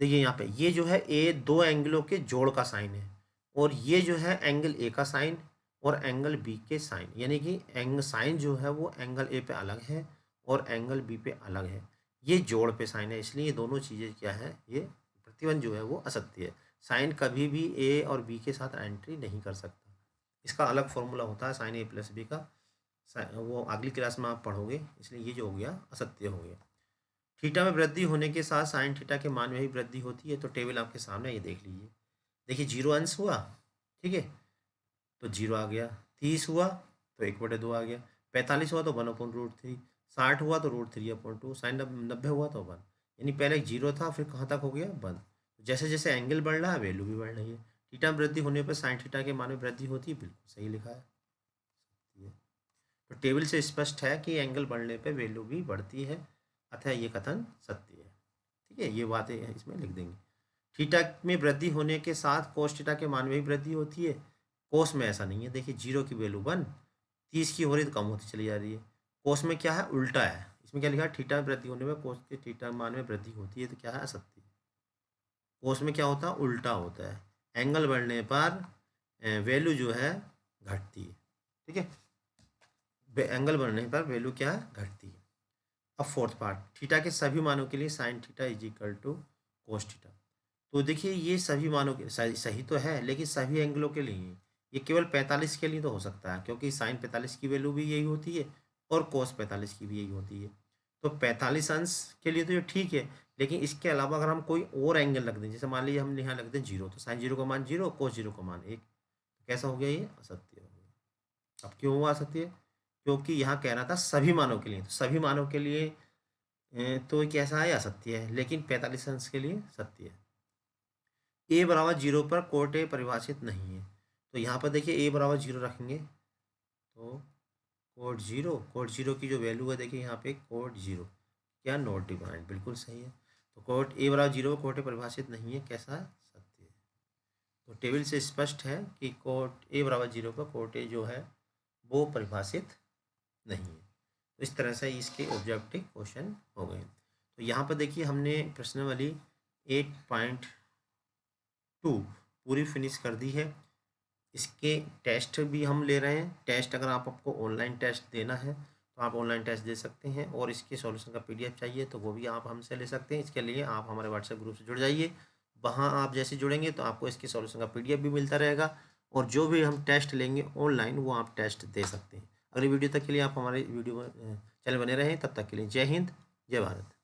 देखिए यहाँ पे ये जो है ए दो एंगलों के जोड़ का साइन है, और ये जो है एंगल ए का साइन और एंगल बी के साइन, यानी कि एंगल साइन जो है वो एंगल ए पे अलग है और एंगल बी पे अलग है। ये जोड़ पे साइन है, इसलिए ये दोनों चीज़ें क्या है, ये प्रतिबंध जो है वो असत्य है। साइन कभी भी ए और बी के साथ एंट्री नहीं कर सकता। इसका अलग फॉर्मूला होता है साइन ए प्लस बी का, वो अगली क्लास में आप पढ़ोगे, इसलिए ये जो हो गया असत्य हो गया। थीटा में वृद्धि होने के साथ साइन थीटा के मान में भी वृद्धि होती है। तो टेबल आपके सामने ये देख लीजिए। देखिए 0 अंश हुआ, ठीक है, तो 0 आ गया। 30 हुआ तो 1/2 आ गया। 45 हुआ तो 1/√3। 60 हुआ तो √3/2। साइन 90 हुआ तो 1। यानी पहले 0 था, फिर कहाँ तक हो गया 1। जैसे जैसे एंगल बढ़ रहा है वैल्यू भी बढ़ रही है। थीटा में वृद्धि होने पर साइन थीटा के मान में वृद्धि होती है, बिल्कुल सही लिखा है। तो टेबल से स्पष्ट है कि एंगल बढ़ने पर वैल्यू भी बढ़ती है, अतः ये कथन सत्य है, ठीक है। ये बातें इसमें लिख देंगे। थीटा में वृद्धि होने के साथ कोस थीटा के मान में भी वृद्धि होती है। कोस में ऐसा नहीं है, देखिए 0 की वैल्यू 1, 30 की हो रही तो कम होती चली जा रही है। कोस में क्या है, उल्टा है, इसमें क्या लिखा है, थीटा में वृद्धि होने पर कोस के थीटा मान में वृद्धि होती है, तो क्या है, असत्य। कोस में क्या होता है, उल्टा होता है, एंगल बढ़ने पर वैल्यू जो है घटती है, ठीक है, एंगल बढ़ने पर वैल्यू क्या है, घटती है। अब फोर्थ पार्ट, थीटा के सभी मानों के लिए sine theta is equal to cos theta. तो देखिए ये सभी मानों के सही तो है, लेकिन सभी एंगलों के लिए ये केवल 45 के लिए तो हो सकता है, क्योंकि साइन 45 की वैल्यू भी यही होती है और कोस 45 की भी यही होती है। तो 45 अंश के लिए तो ये ठीक है, लेकिन इसके अलावा अगर हम कोई और एंगल रख दें, जैसे मान लीजिए हम यहाँ रख दें 0, तो साइन 0 का मान 0, कोस 0 का मान 1, कैसा हो गया, ये असत्य हो गया। अब क्यों हुआ असत्य, क्योंकि यहाँ कह रहा था सभी मानों के लिए, तो सभी मानों के लिए तो ये कैसा है, असत्य है, लेकिन 45 अंश के लिए सत्य है। ए बराबर 0 पर कोट ए परिभाषित नहीं है, तो यहाँ पर देखिए ए बराबर 0 रखेंगे तो कोट जीरो की जो वैल्यू है, देखिए यहाँ पे कोट 0 क्या, नॉट डिफाइंड, बिल्कुल सही है। तो कोट ए बराबर 0 कोट ए परिभाषित नहीं है, कैसा है, सत्य है। तो टेबल से स्पष्ट है कि कोट ए बराबर 0 पर कोट ए जो है वो परिभाषित नहीं है। तो इस तरह से इसके ऑब्जेक्टिव क्वेश्चन हो गए। तो यहाँ पर देखिए हमने प्रश्नावली 8.2 पूरी फिनिश कर दी है। इसके टेस्ट भी हम ले रहे हैं। टेस्ट अगर आपको ऑनलाइन टेस्ट देना है तो आप ऑनलाइन टेस्ट दे सकते हैं, और इसके सॉल्यूशन का पीडीएफ चाहिए तो वो भी आप हमसे ले सकते हैं। इसके लिए आप हमारे व्हाट्सएप ग्रुप से जुड़ जाइए, वहाँ आप जैसे जुड़ेंगे तो आपको इसके सॉल्यूशन का पीडीएफ भी मिलता रहेगा, और जो भी हम टेस्ट लेंगे ऑनलाइन वो आप टेस्ट दे सकते हैं। अगली वीडियो तक के लिए आप हमारे वीडियो चैनल बने रहें, तब तक के लिए जय हिंद, जय भारत।